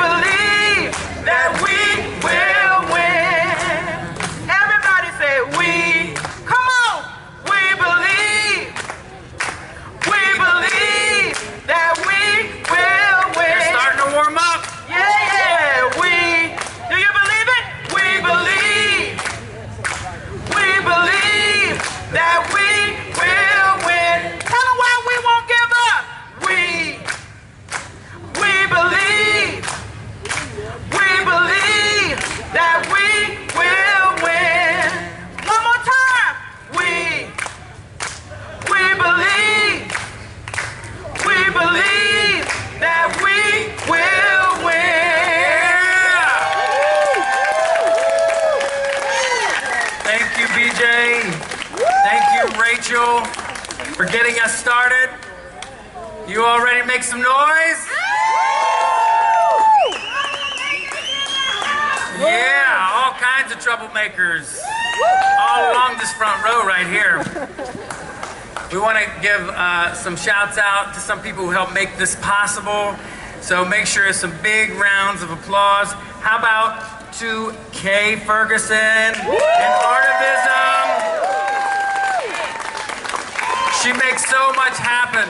believe that we will win. Everybody say we. Come on. We believe that we will win. They're starting to warm up. Yeah, we. Do you believe it? We believe that we will win. Tell them why we won't give up. We believe that we will win. One more time. We believe that we will win. Thank you, BJ. Thank you, Rachel, for getting us started. You all ready to make some noise? Yeah, all kinds of troublemakers all along this front row right here. We want to give some shouts out to some people who helped make this possible. So make sure it's some big rounds of applause. How about to Kay Ferguson and Artivism? She makes so much happen.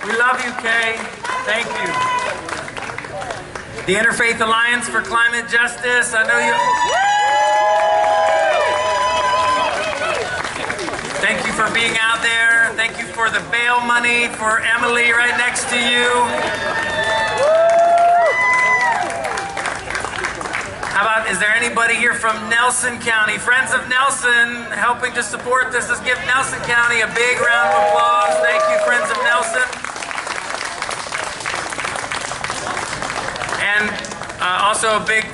We love you, Kay. Thank you. The Interfaith Alliance for Climate Justice. I know you. Thank you for being out there. Thank you for the bail money for Emily right next to you. How about, is there anybody here from Nelson County? Friends of Nelson helping to support this. Let's give Nelson County a big round of applause. Thank you, Friends of Nelson. And also a big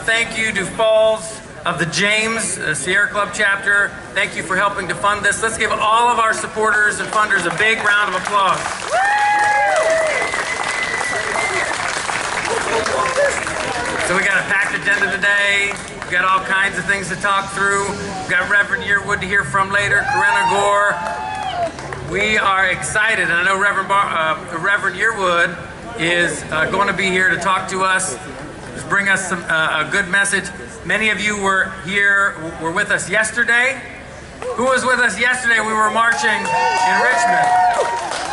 thank you to Falls of the James Sierra Club chapter. Thank you for helping to fund this. Let's give all of our supporters and funders a big round of applause. So we got a packed agenda today. We got all kinds of things to talk through. We got Reverend Yearwood to hear from later, Corinna Gore. We are excited, and I know Reverend Yearwood is going to be here to talk to us, just bring us some a good message. Many of you were with us yesterday. Who was with us yesterday? We were marching in Richmond.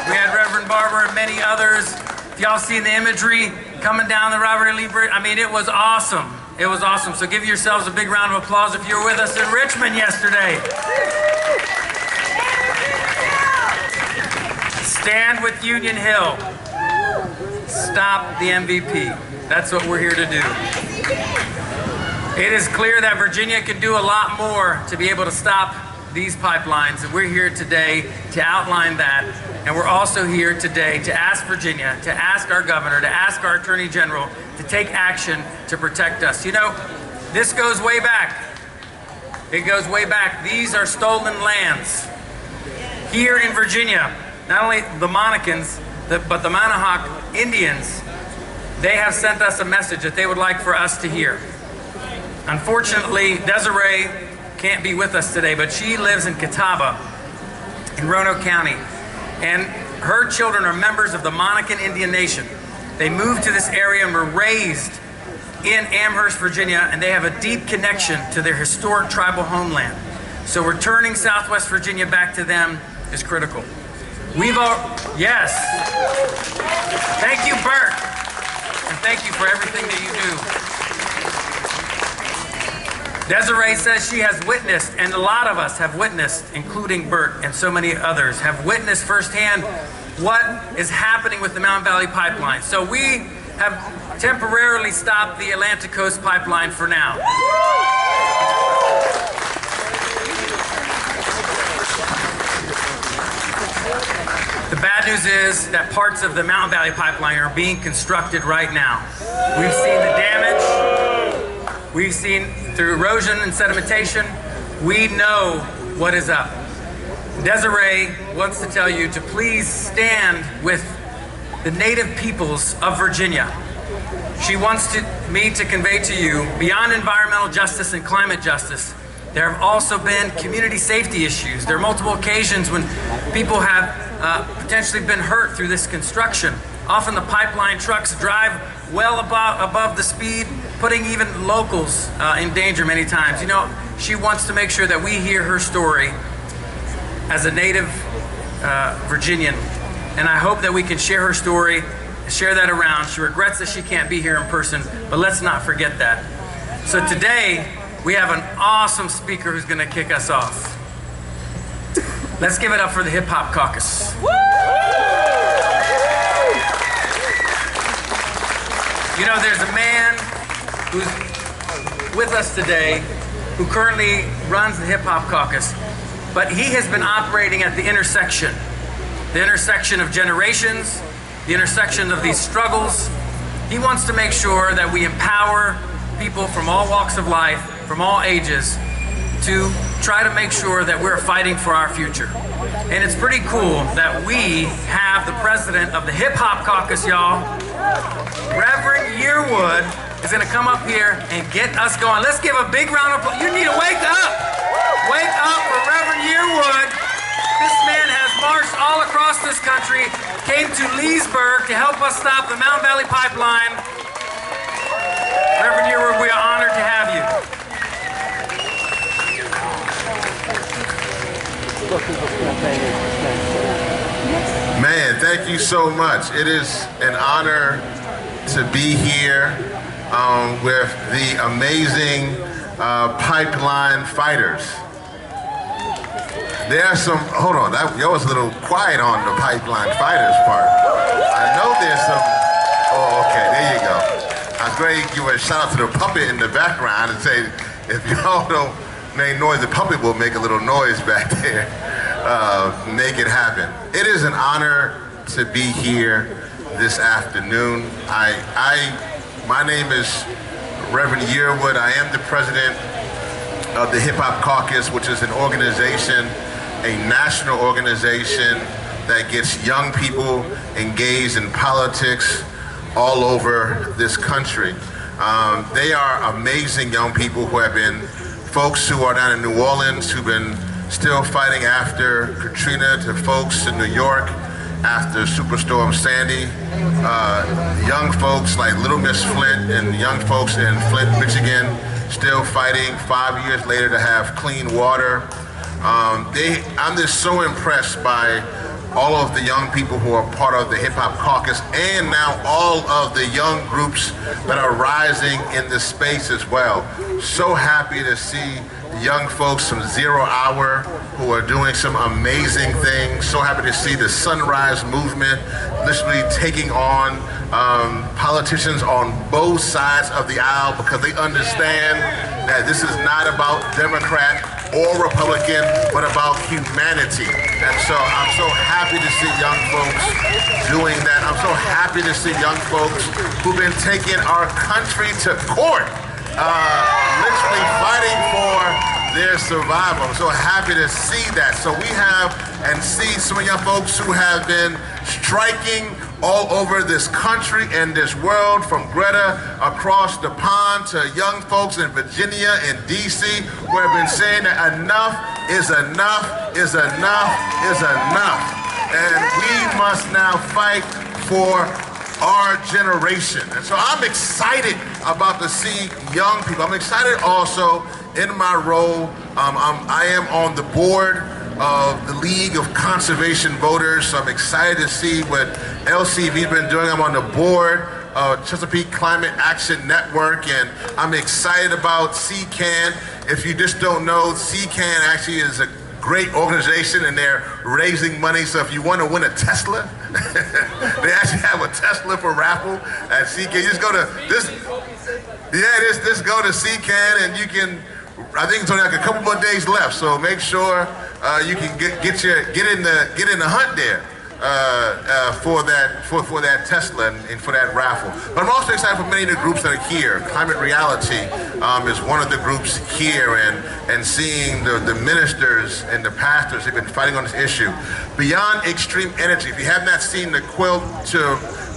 We had Reverend Barber and many others. If y'all seen the imagery coming down the Robert E. Lee Bridge, I mean, it was awesome. It was awesome. So give yourselves a big round of applause if you were with us in Richmond yesterday. Stand with Union Hill. Stop the MVP. That's what we're here to do. It is clear that Virginia can do a lot more to be able to stop these pipelines, and we're here today to outline that. And we're also here today to ask Virginia, to ask our governor, to ask our attorney general to take action to protect us. You know, this goes way back. It goes way back. These are stolen lands. Here in Virginia, not only the Monacans, but the Manahoac Indians, they have sent us a message that they would like for us to hear. Unfortunately, Desiree can't be with us today, but she lives in Catawba in Roanoke County, and her children are members of the Monacan Indian Nation. They moved to this area and were raised in Amherst, Virginia, and they have a deep connection to their historic tribal homeland. So returning Southwest Virginia back to them is critical. Yes. Thank you, Bert, and thank you for everything that you do. Desiree says she has witnessed, and a lot of us have witnessed, including Bert and so many others, have witnessed firsthand what is happening with the Mountain Valley Pipeline. So we have temporarily stopped the Atlantic Coast Pipeline for now. The bad news is that parts of the Mountain Valley Pipeline are being constructed right now. We've seen the damage. We've seen through erosion and sedimentation. We know what is up. Desiree wants to tell you to please stand with the native peoples of Virginia. She wants me to convey to you, beyond environmental justice and climate justice, There have also been community safety issues. There are multiple occasions when people have potentially been hurt through this construction. Often the pipeline trucks drive well above the speed, putting even locals in danger many times. You know, she wants to make sure that we hear her story as a native Virginian, and I hope that we can share her story, share that around. She regrets that she can't be here in person, but let's not forget that. So today, we have an awesome speaker who's gonna kick us off. Let's give it up for the Hip Hop Caucus. You know, there's a man who's with us today who currently runs the Hip Hop Caucus, but he has been operating at the intersection of generations, the intersection of these struggles. He wants to make sure that we empower people from all walks of life, from all ages, to try to make sure that we're fighting for our future. And it's pretty cool that we have the president of the Hip Hop Caucus, y'all. Reverend Yearwood is gonna come up here and get us going. Let's give a big round of applause. You need to wake up. Wake up for Reverend Yearwood. This man has marched all across this country, came to Leesburg to help us stop the Mountain Valley Pipeline. Reverend Yearwood, we are honored to have you. Man, thank you so much. It is an honor to be here with the amazing pipeline fighters. There are some, hold on, y'all was a little quiet on the pipeline fighters part. I know there's some, oh, okay, there you go. I was going to give a shout out to the puppet in the background and say, if y'all don't make noise, the puppet will make a little noise back there. Make it happen. It is an honor to be here this afternoon. My name is Reverend Yearwood. I am the president of the Hip Hop Caucus, which is an organization, a national organization that gets young people engaged in politics all over this country. They are amazing young people who have been folks who are down in New Orleans who've been still fighting after Katrina, to folks in New York after Superstorm Sandy, young folks like Little Miss Flint and young folks in Flint, Michigan, still fighting 5 years later to have clean water. I'm just so impressed by all of the young people who are part of the Hip Hop Caucus, and now all of the young groups that are rising in this space as well. So happy to see young folks from 0 Hour who are doing some amazing things. So happy to see the Sunrise Movement literally taking on politicians on both sides of the aisle, because they understand that this is not about Democrat or Republican, but about humanity. And so I'm so happy to see young folks doing that. I'm so happy to see young folks who've been taking our country to court, literally fighting for their survival. I'm so happy to see that. So we have and see some young folks who have been striking all over this country and this world, from Greta across the pond to young folks in Virginia and DC who have been saying that enough is enough is enough is enough. And we must now fight for our generation. And so I'm excited about to see young people. I'm excited also in my role. I am on the board of the League of Conservation Voters, so I'm excited to see what LCV's been doing. I'm on the board of Chesapeake Climate Action Network, and I'm excited about CCAN. If you just don't know, CCAN actually is a great organization, and they're raising money. So if you want to win a Tesla, they actually have a Tesla for raffle at CCAN. You just go to this, just go to CCAN, and you can. I think it's only like a couple more days left, so make sure you can get in the hunt there for that Tesla and for that raffle. But I'm also excited for many of the groups that are here. Climate Reality is one of the groups here, and seeing the ministers and the pastors who've been fighting on this issue. Beyond Extreme Energy, if you have not seen the quilt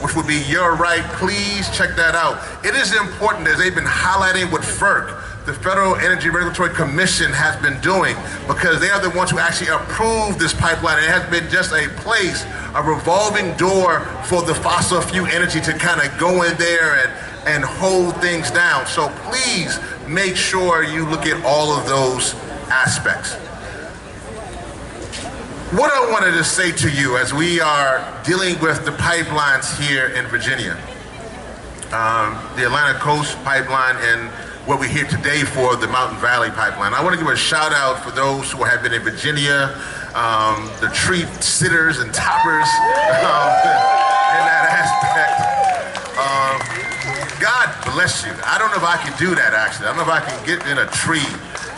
which would be Your Right, please check that out. It is important, as they've been highlighting with FERC, the Federal Energy Regulatory Commission has been doing, because they are the ones who actually approved this pipeline. It has been just a place, a revolving door for the fossil fuel energy to kind of go in there and hold things down. So please make sure you look at all of those aspects. What I wanted to say to you as we are dealing with the pipelines here in Virginia, the Atlantic Coast Pipeline and what we're here today for the Mountain Valley Pipeline. I want to give a shout out for those who have been in Virginia, the tree sitters and toppers in that aspect. God bless you. I don't know if I can do that actually. I don't know if I can get in a tree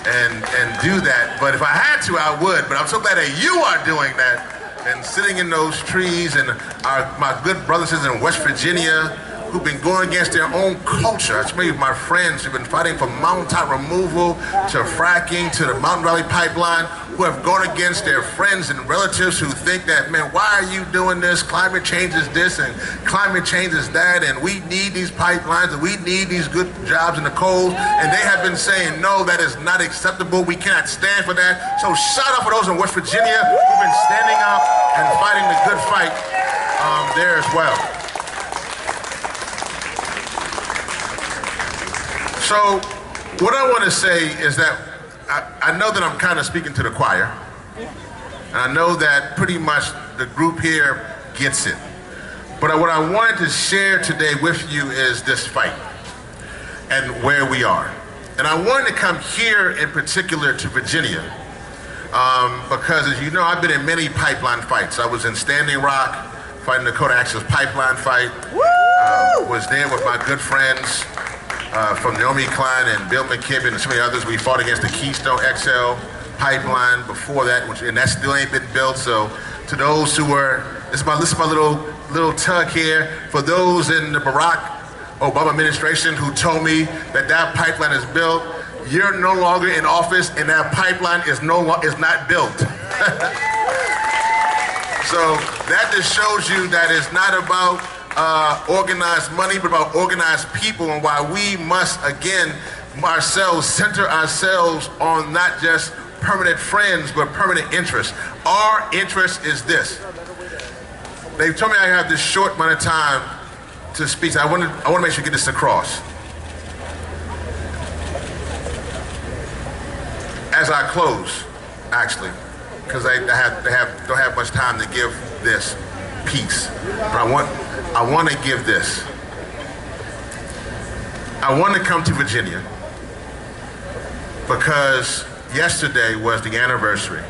and do that, but if I had to, I would. But I'm so glad that you are doing that and sitting in those trees, and my good brothers and sisters in West Virginia who've been going against their own culture. It's many of my friends who've been fighting for mountaintop removal, to fracking, to the Mountain Valley Pipeline, who have gone against their friends and relatives who think that, man, why are you doing this? Climate change is this and climate change is that, and we need these pipelines and we need these good jobs in the coal. And they have been saying, no, that is not acceptable. We cannot stand for that. So shout out for those in West Virginia who've been standing up and fighting the good fight there as well. So what I want to say is that I know that I'm kind of speaking to the choir, and I know that pretty much the group here gets it. But what I wanted to share today with you is this fight and where we are. And I wanted to come here in particular to Virginia because, as you know, I've been in many pipeline fights. I was in Standing Rock fighting the Dakota Access Pipeline fight. Was there with my good friends from Naomi Klein and Bill McKibben and so many others. We fought against the Keystone XL pipeline before that, and that still ain't been built. So to those who were, this is my little tug here, for those in the Barack Obama administration who told me that that pipeline is built, you're no longer in office and that pipeline is not built. So that just shows you that it's not about organized money, but about organized people, and why we must, again, center ourselves on not just permanent friends, but permanent interests. Our interest is this. They've told me I have this short amount of time to speak. So I want to make sure you get this across. As I close, actually, because I don't have much time to give this piece, but I want to give this. I want to come to Virginia because yesterday was the anniversary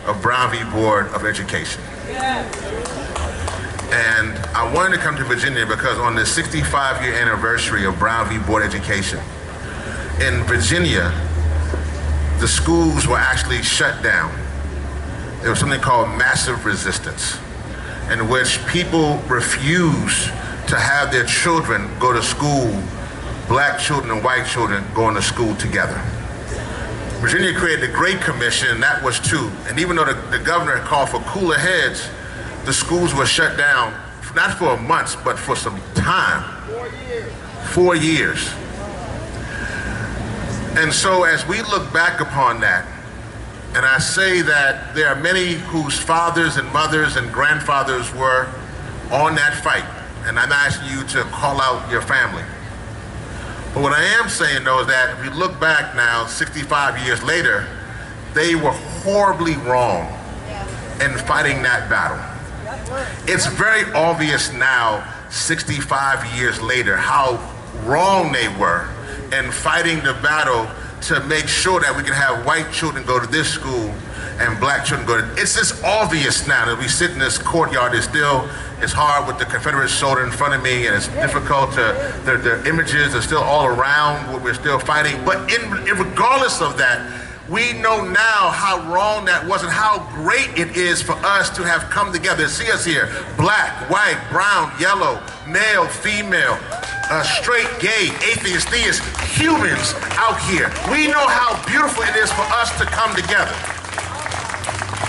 of Brown v. Board of Education. And I wanted to come to Virginia because on the 65-year anniversary of Brown v. Board of Education, in Virginia, the schools were actually shut down. There was something called massive resistance, in which people refused to have their children go to school, black children and white children going to school together. Virginia created the Great Commission, and that was too. And even though the governor called for cooler heads, the schools were shut down, not for months, but for some time. 4 years. And so as we look back upon that, and I say that there are many whose fathers and mothers and grandfathers were on that fight, and I'm asking you to call out your family. But what I am saying, though, is that if you look back now, 65 years later, they were horribly wrong in fighting that battle. It's very obvious now, 65 years later, how wrong they were in fighting the battle to make sure that we can have white children go to this school and black children go to, it's just obvious now that we sit in this courtyard. It's hard with the Confederate soldier in front of me, and it's difficult to, the images are still all around what we're still fighting. But regardless of that, we know now how wrong that was and how great it is for us to have come together. See us here, black, white, brown, yellow, male, female, straight, gay, atheist, theist, humans out here. We know how beautiful it is for us to come together.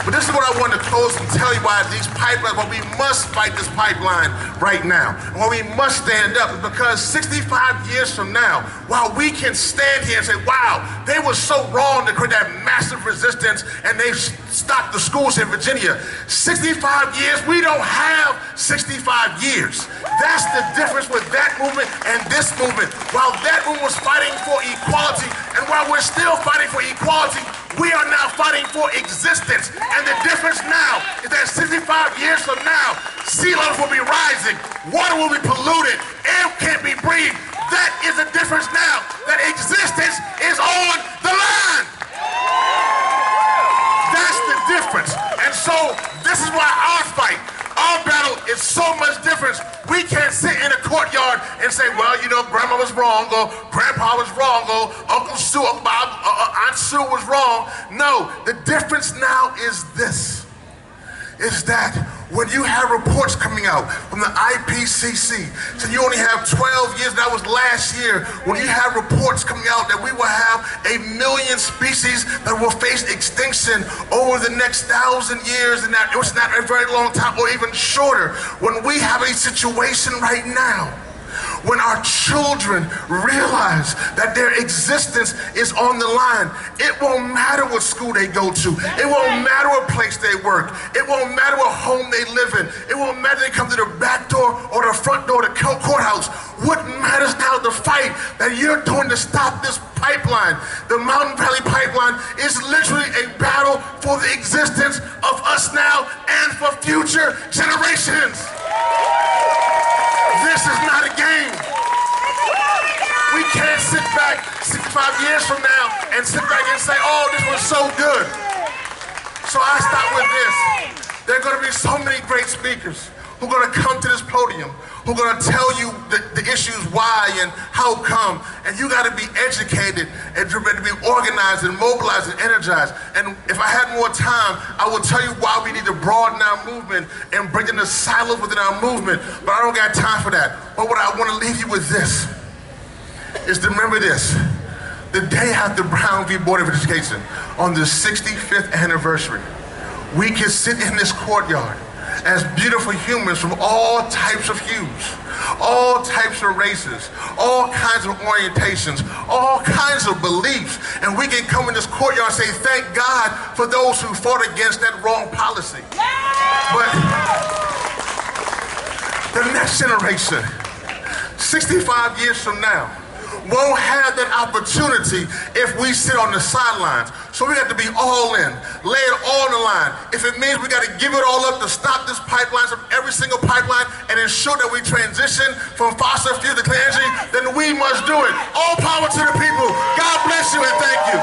But this is what I want to close and tell you why these pipelines, why we must fight this pipeline right now. And why we must stand up is because 65 years from now, while we can stand here and say, wow, they were so wrong to create that massive resistance and they stopped the schools in Virginia. 65 years, we don't have 65 years. That's the difference with that movement and this movement. While that movement was fighting for equality, and while we're still fighting for equality, we are now fighting for existence. And the difference now is that 65 years from now, sea levels will be rising, water will be polluted, air can't be breathed. That is the difference now, that existence is on the line. That's the difference. And so this is why our fight, our battle is so much different. We can't sit in a courtyard and say, well, you know, grandma was wrong, or grandpa was wrong, or Uncle Sue, Aunt Sue was wrong. No, the difference now is this, is that when you have reports coming out from the IPCC, so you only have 12 years, that was last year, when you have reports coming out that we will have 1 million species that will face extinction over the next 1,000 years, and that it was not a very long time, or even shorter, when we have a situation right now when our children realize that their existence is on the line, it won't matter what school they go to. It won't matter what place they work. It won't matter what home they live in. It won't matter if they come to the back door or the front door of the courthouse. What matters now is the fight that you're doing to stop this pipeline. The Mountain Valley Pipeline is literally a battle for the existence of us now and for future generations. This is not a game. We can't sit back 65 years from now and sit back and say, oh, this was so good. So I start with this. There are going to be so many great speakers who are going to come to this podium, who are going to tell you the issues why and how come. And you got to be educated and to be organized and mobilized and energized. And if I had more time, I would tell you why we need to broaden our movement and bring in the silos within our movement. But I don't got time for that. But what I want to leave you with this is to remember this. The day after Brown v. Board of Education, on the 65th anniversary, we can sit in this courtyard as beautiful humans from all types of hues, all types of races, all kinds of orientations, all kinds of beliefs, and we can come in this courtyard and say, thank God for those who fought against that wrong policy. But the next generation, 65 years from now, won't have that opportunity if we sit on the sidelines. So we have to be all in, lay it all on the line. If it means we got to give it all up to stop this pipeline from every single pipeline and ensure that we transition from fossil fuel to clean energy, then we must do it. All power to the people. God bless you and thank you.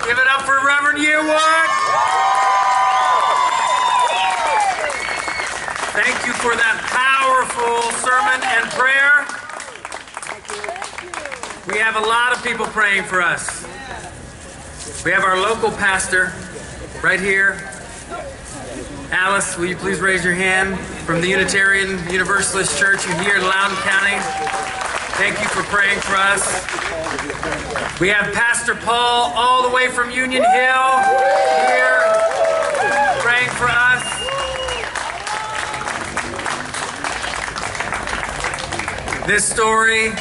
Give it up for Reverend Yearwood. Thank you for that powerful sermon and prayer. We have a lot of people praying for us. We have our local pastor right here. Alice, will you please raise your hand, from the Unitarian Universalist Church here in Loudoun County. Thank you for praying for us. We have Pastor Paul all the way from Union Hill here praying for us. This story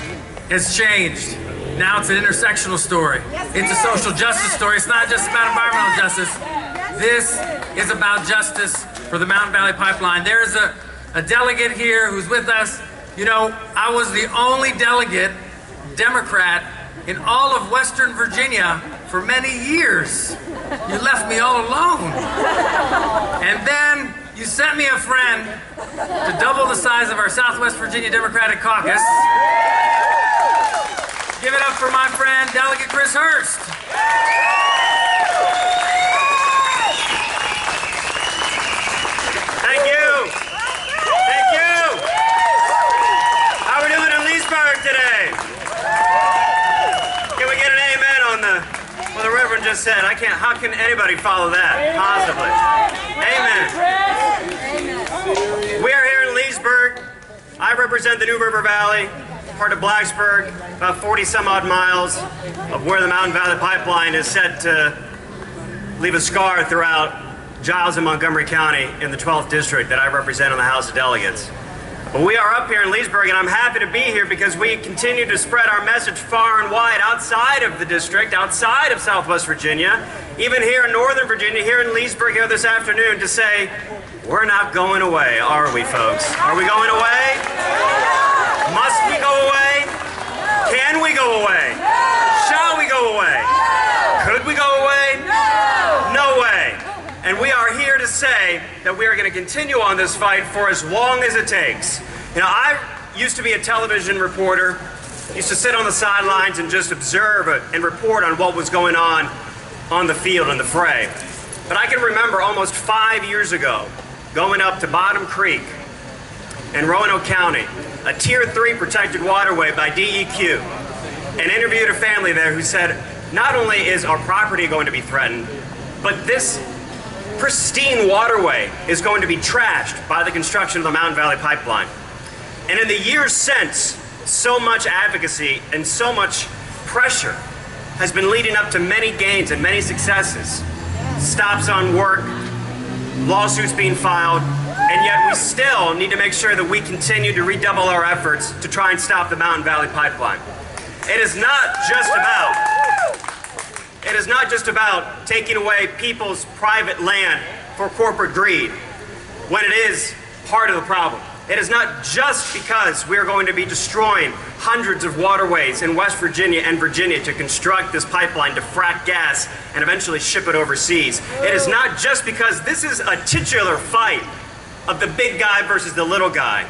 has changed. Now it's an intersectional story. It's a social justice story. It's not just about environmental justice. This is about justice for the Mountain Valley Pipeline. There's a delegate here who's with us. You know, I was the only delegate, Democrat, in all of Western Virginia for many years. You left me all alone. And then you sent me a friend to double the size of our Southwest Virginia Democratic Caucus. Give it up for my friend, Delegate Chris Hurst. Thank you. Thank you. How are we doing in Leesburg today? Can we get an amen on what the Reverend just said? How can anybody follow that, possibly? Amen. I represent the New River Valley, part of Blacksburg, about 40 some odd miles of where the Mountain Valley Pipeline is set to leave a scar throughout Giles and Montgomery County in the 12th District that I represent in the House of Delegates. But we are up here in Leesburg, and I'm happy to be here because we continue to spread our message far and wide outside of the district, outside of Southwest Virginia, even here in Northern Virginia, here in Leesburg here this afternoon, to say, we're not going away, are we, folks? Are we going away? Must we go away? Can we go away? Shall we go away? Could we go away? No way. And we are here to say that we are going to continue on this fight for as long as it takes. You know, I used to be a television reporter, used to sit on the sidelines and just observe and report on what was going on the field and the fray. But I can remember almost 5 years ago going up to Bottom Creek in Roanoke County, a Tier 3 protected waterway by DEQ, and interviewed a family there who said, not only is our property going to be threatened, but this pristine waterway is going to be trashed by the construction of the Mountain Valley Pipeline. And in the years since, so much advocacy and so much pressure has been leading up to many gains and many successes. Stops on work, lawsuits being filed, and yet we still need to make sure that we continue to redouble our efforts to try and stop the Mountain Valley Pipeline. It is not just about taking away people's private land for corporate greed, when it is part of the problem. It is not just because we are going to be destroying hundreds of waterways in West Virginia and Virginia to construct this pipeline to frack gas and eventually ship it overseas. It is not just because this is a titular fight of the big guy versus the little guy.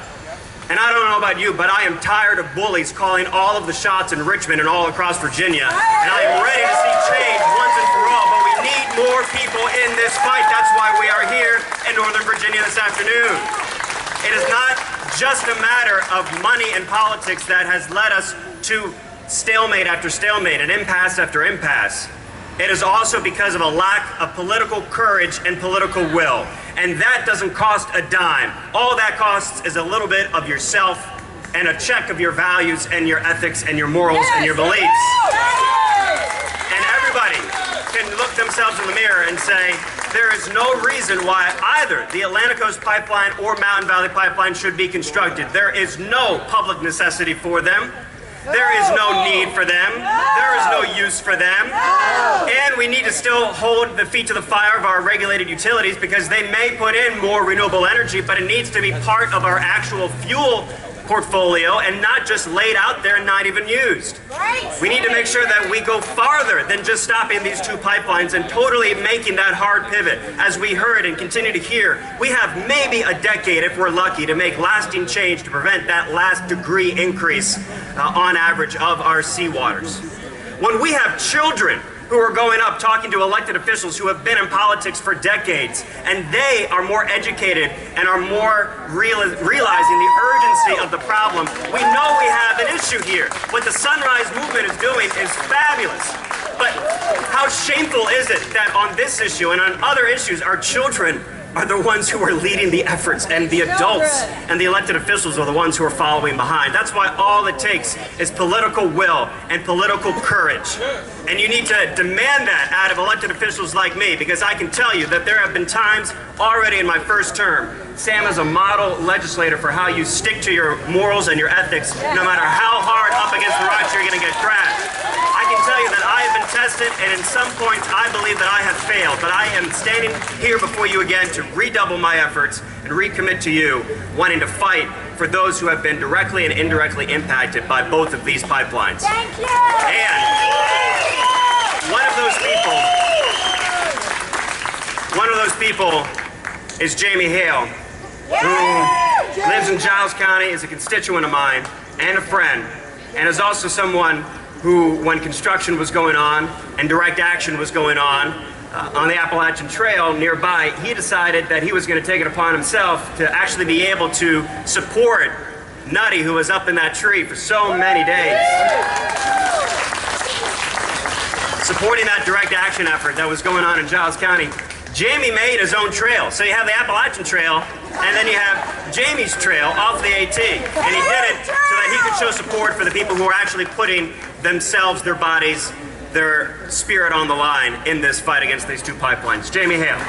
And I don't know about you, but I am tired of bullies calling all of the shots in Richmond and all across Virginia. And I am ready to see change once and for all, but we need more people in this fight. That's why we are here in Northern Virginia this afternoon. It is not just a matter of money and politics that has led us to stalemate after stalemate and impasse after impasse. It is also because of a lack of political courage and political will. And that doesn't cost a dime. All that costs is a little bit of yourself and a check of your values and your ethics and your morals and your beliefs. And everybody can look themselves in the mirror and say, there is no reason why either the Atlantic Coast Pipeline or Mountain Valley Pipeline should be constructed. There is no public necessity for them. There is no need for them. There is no use for them. And we need to still hold the feet to the fire of our regulated utilities because they may put in more renewable energy, but it needs to be part of our actual fuel portfolio and not just laid out there and not even used. We need to make sure that we go farther than just stopping these two pipelines and totally making that hard pivot. As we heard and continue to hear, we have maybe a decade, if we're lucky, to make lasting change to prevent that last degree increase on average of our seawaters. When we have children who are going up talking to elected officials who have been in politics for decades, and they are more educated and are more realizing the urgency of the problem, we know we have an issue here. What the Sunrise Movement is doing is fabulous. But how shameful is it that on this issue and on other issues, our children are the ones who are leading the efforts, and the adults and the elected officials are the ones who are following behind. That's why all it takes is political will and political courage. And you need to demand that out of elected officials like me, because I can tell you that there have been times already in my first term. Sam is a model legislator for how you stick to your morals and your ethics, no matter how hard up against the rocks you're going to get crashed. I can tell you that I have been tested, and in some points I believe that I have failed, but I am standing here before you again to redouble my efforts and recommit to you wanting to fight for those who have been directly and indirectly impacted by both of these pipelines. Thank you. And one of those people is Jamie Hale, who lives in Giles County, is a constituent of mine and a friend, and is also someone who, when construction was going on and direct action was going on the Appalachian Trail nearby, he decided that he was going to take it upon himself to actually be able to support Nutty, who was up in that tree for so many days. Supporting that direct action effort that was going on in Giles County. Jamie made his own trail. So you have the Appalachian Trail, and then you have Jamie's trail off the AT. And he did it so that he could show support for the people who are actually putting themselves, their bodies, their spirit on the line in this fight against these two pipelines. Jamie Hale.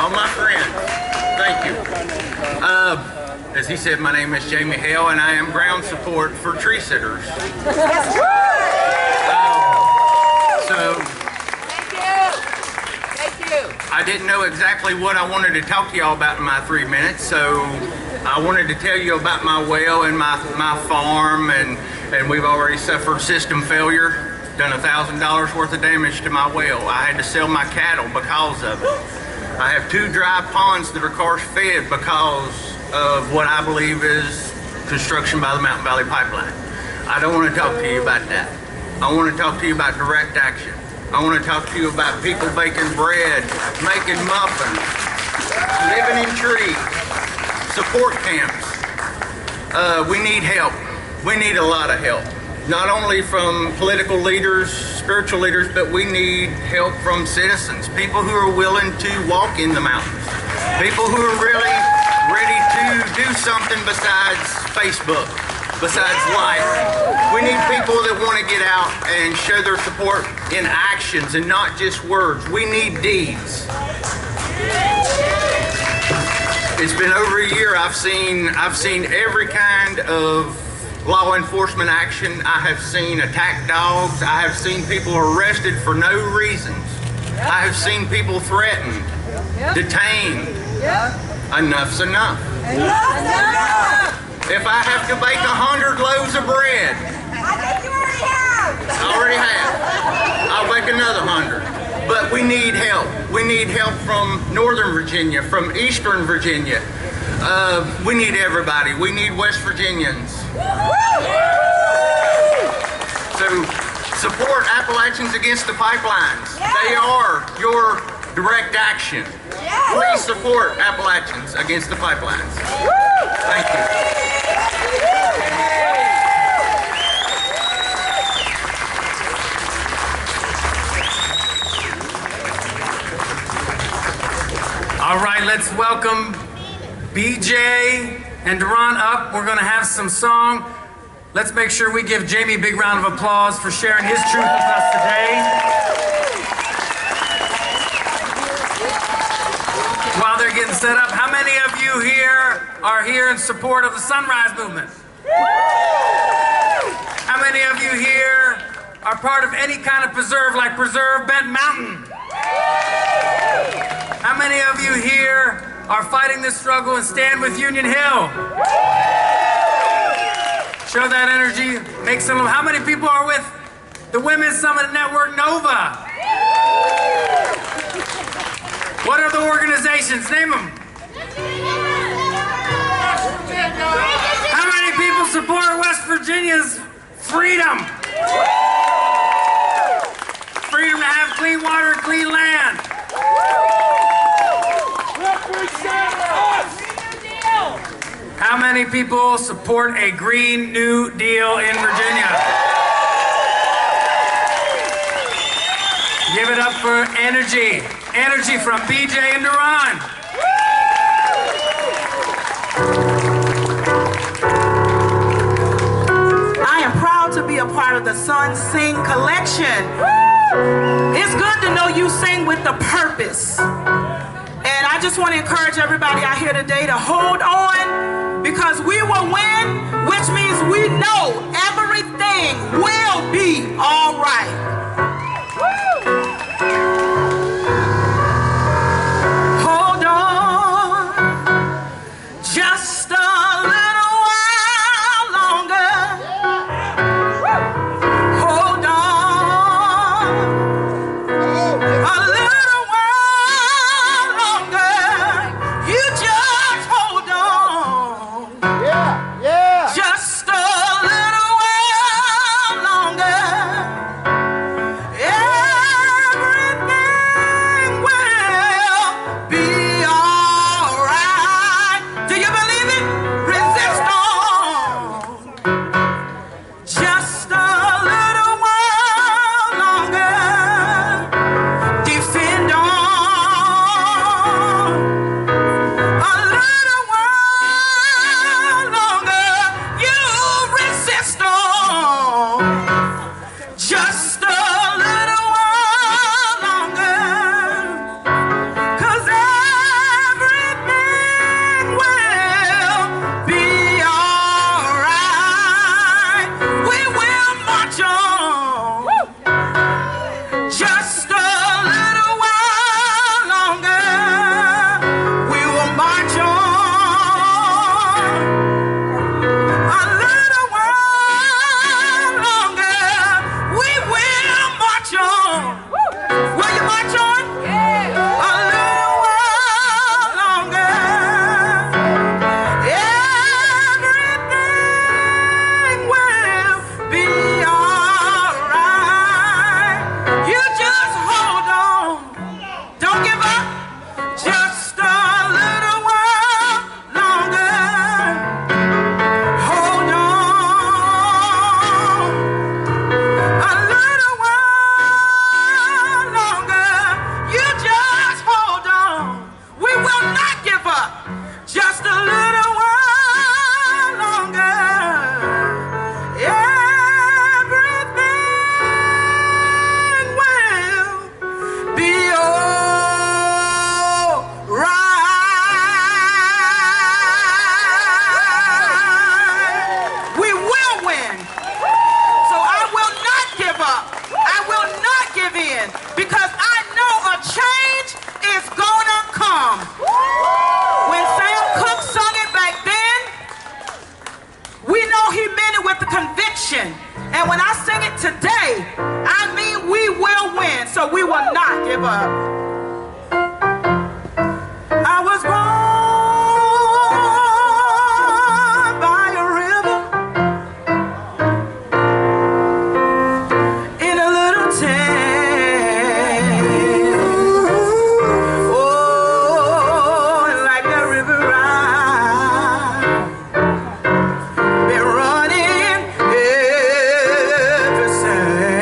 All my friends, thank you. As he said, my name is Jamie Hale, and I am ground support for tree sitters. Thank you. I didn't know exactly what I wanted to talk to y'all about in my 3 minutes, so I wanted to tell you about my well and my farm, and we've already suffered system failure, done $1,000 worth of damage to my well. I had to sell my cattle because of it. I have 2 dry ponds that are course fed because of what I believe is construction by the Mountain Valley Pipeline. I don't want to talk to you about that. I want to talk to you about direct action. I want to talk to you about people baking bread, making muffins, living in trees, support camps. We need help. We need a lot of help. Not only from political leaders, spiritual leaders, but we need help from citizens, people who are willing to walk in the mountains, people who are really ready to do something besides Facebook, besides life. We need people that want to get out and show their support in actions and not just words. We need deeds. It's been over a year. I've seen every kind of law enforcement action. I have seen attack dogs. I have seen people arrested for no reasons. I have seen people threatened, detained. Enough's enough. If I have to bake 100 loaves of bread, I think you already have. I'll bake another 100. But we need help. We need help from Northern Virginia, from Eastern Virginia. We need everybody. We need West Virginians. So support Appalachians Against the Pipelines. They are your direct action. Please support Appalachians Against the Pipelines. Thank you. All right, let's welcome BJ and Duran up. We're going to have some song. Let's make sure we give Jamie a big round of applause for sharing his truth with us today. While they're getting set up, how many of you here are here in support of the Sunrise Movement? How many of you here are part of any kind of preserve, like Preserve Bent Mountain? How many of you here are fighting this struggle and stand with Union Hill? Show that energy. Make some. How many people are with the Women's Summit Network Nova? What are the organizations? Name them. How many people support West Virginia's freedom? Freedom to have clean water and clean land. How many people support a Green New Deal in Virginia? Give it up for energy. Energy from BJ and Duran. I am proud to be a part of the Sun Sing collection. It's good to know you sing with the purpose. And I just want to encourage everybody out here today to hold on, because we will win, which means we know everything will be all right. Hold on just a little while longer. Hold on a little while longer. You just hold on. Just a little while longer. win, because I know a change is gonna come. When Sam Cooke sung it back then, we know he meant it with the conviction. And when I sing it today, I mean we will win, so we will not give up. I was born by a river in a little town. Oh, like that river ride, been running ever since.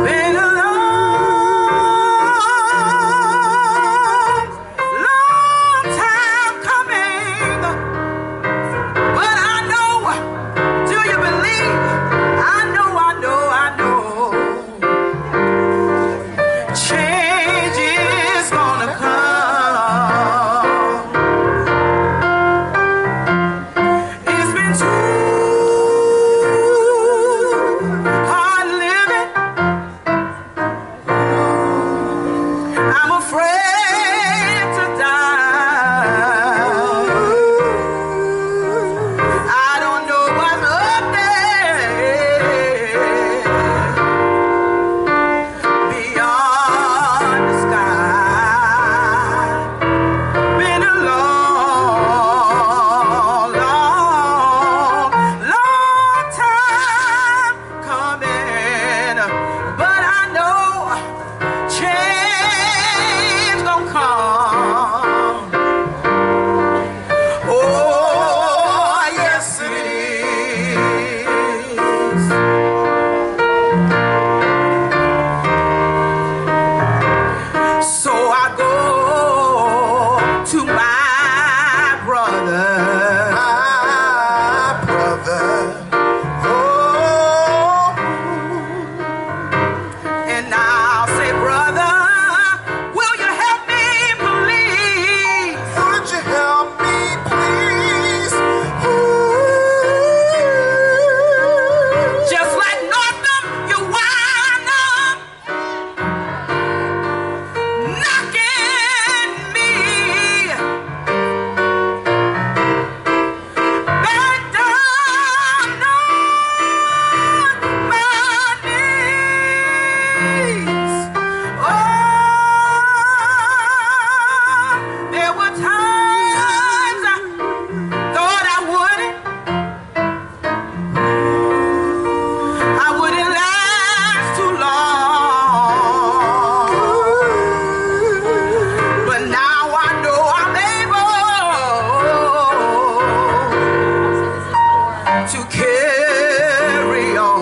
Been a long time coming, but I know, do you believe? I know, change is gonna come. It's been too hard living. I'm afraid to die. I don't know what's up there beyond the sky. Been a long, long, long time coming, but I know change gonna come. Oh, yes it is. So I go to my brother. Oh, and I'll say, brother, will you help me, please? Would you help me, please? Just like Northam, you wind up knocking me back down on my knees. Oh, there were times I thought I wouldn't last too long, but now I know I'm able to carry on.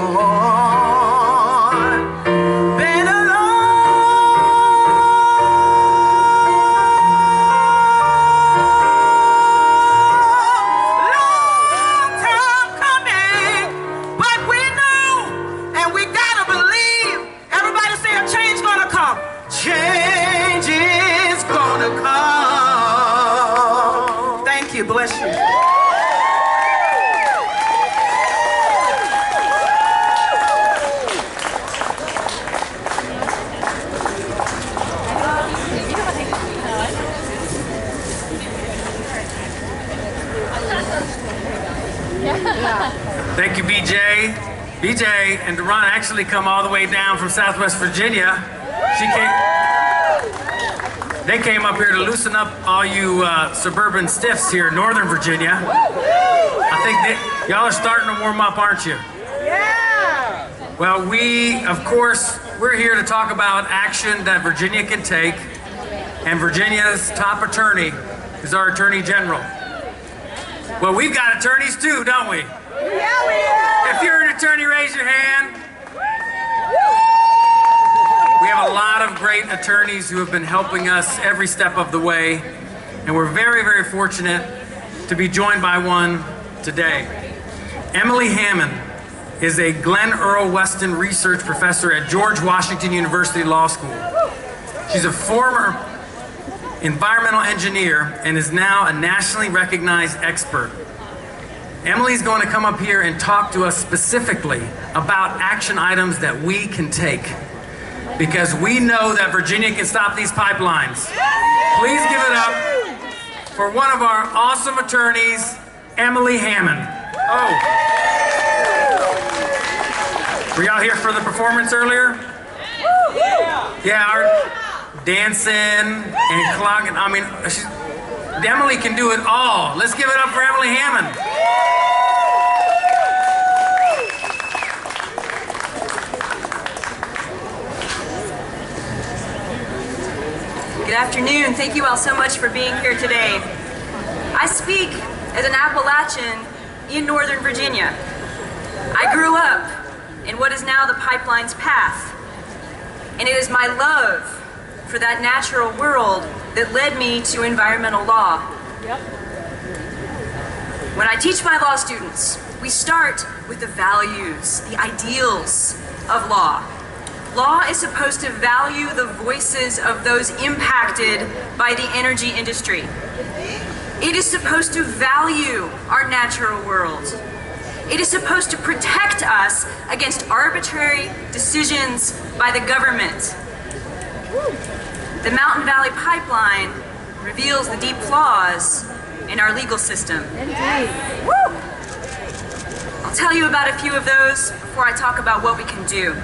Been a long time coming, but we know and we gotta believe. Everybody say a change gonna come. Change is gonna come. Thank you. Bless you. Thank you, BJ. BJ and Deron actually come all the way down from Southwest Virginia. They came up here to loosen up all you suburban stiffs here in Northern Virginia. I think y'all are starting to warm up, aren't you? Yeah. Well, we're here to talk about action that Virginia can take, and Virginia's top attorney is our Attorney General. Well, we've got attorneys too, don't we? Yeah, we are. If you're an attorney, raise your hand. We have a lot of great attorneys who have been helping us every step of the way, and we're very, very fortunate to be joined by one today. Emily Hammond is a Glenn Earl Weston Research Professor at George Washington University Law School. She's a former environmental engineer and is now a nationally recognized expert. Emily's going to come up here and talk to us specifically about action items that we can take, because we know that Virginia can stop these pipelines. Please give it up for one of our awesome attorneys, Emily Hammond. Oh. Were y'all here for the performance earlier? Yeah, our dancing and clogging. I mean, Emily can do it all. Let's give it up for Emily Hammond. Good afternoon. Thank you all so much for being here today. I speak as an Appalachian in Northern Virginia. I grew up in what is now the pipeline's path, and it is my love for that natural world that led me to environmental law. When I teach my law students, we start with the values, the ideals of law. Law is supposed to value the voices of those impacted by the energy industry. It is supposed to value our natural world. It is supposed to protect us against arbitrary decisions by the government. The Mountain Valley Pipeline reveals the deep flaws in our legal system. I'll tell you about a few of those before I talk about what we can do.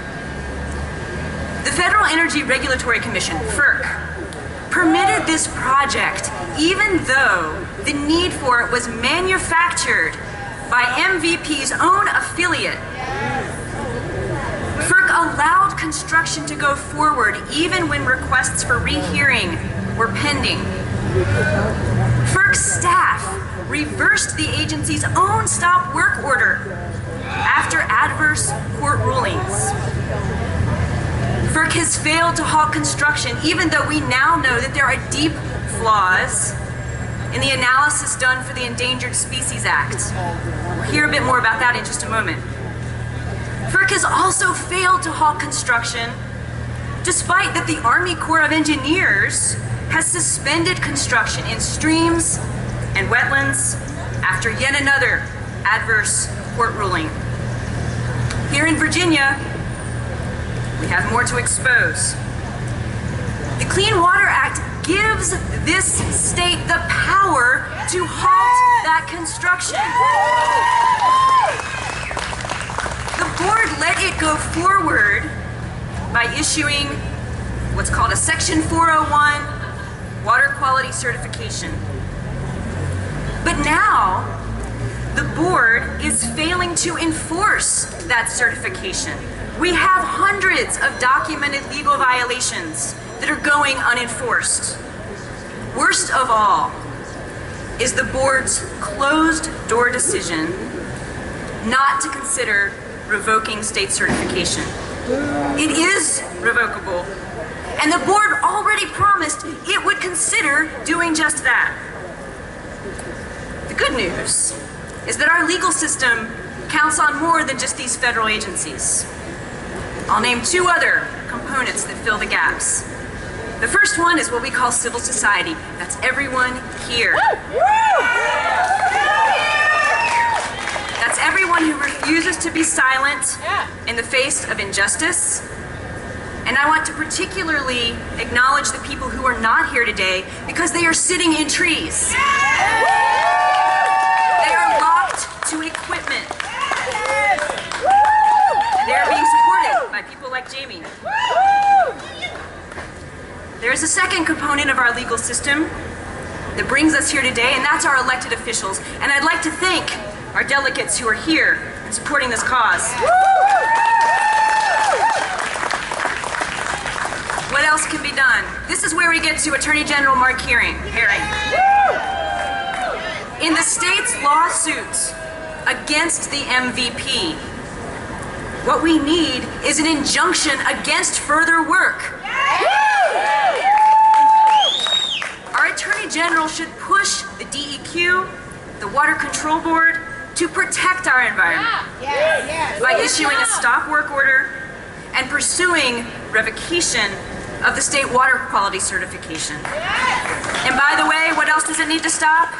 The Federal Energy Regulatory Commission, FERC, permitted this project even though the need for it was manufactured by MVP's own affiliate. FERC allowed construction to go forward even when requests for rehearing were pending. FERC's staff reversed the agency's own stop work order after adverse court rulings. FERC has failed to halt construction even though we now know that there are deep flaws in the analysis done for the Endangered Species Act. We'll hear a bit more about that in just a moment. FERC has also failed to halt construction despite that the Army Corps of Engineers has suspended construction in streams and wetlands after yet another adverse court ruling. Here in Virginia, we have more to expose. The Clean Water Act gives this state the power to halt that construction. The board let it go forward by issuing what's called a Section 401 water quality certification. But now, the board is failing to enforce that certification. We have hundreds of documented legal violations that are going unenforced. Worst of all is the board's closed-door decision not to consider revoking state certification. It is revocable, and the board already promised it would consider doing just that. The good news is that our legal system counts on more than just these federal agencies. I'll name two other components that fill the gaps. The first one is what we call civil society. That's everyone here. That's everyone who refuses to be silent in the face of injustice. And I want to particularly acknowledge the people who are not here today because they are sitting in trees. They are locked to equipment. And they are being supported by people like Jamie. There's a second component of our legal system that brings us here today, and that's our elected officials. And I'd like to thank our delegates who are here and supporting this cause. What else can be done? This is where we get to Attorney General Mark Herring. In the state's lawsuits against the MVP, what we need is an injunction against further work. Our Attorney General should push the DEQ, the Water Control Board, to protect our environment by issuing a stop work order and pursuing revocation of the state water quality certification. And by the way, what else does it need to stop?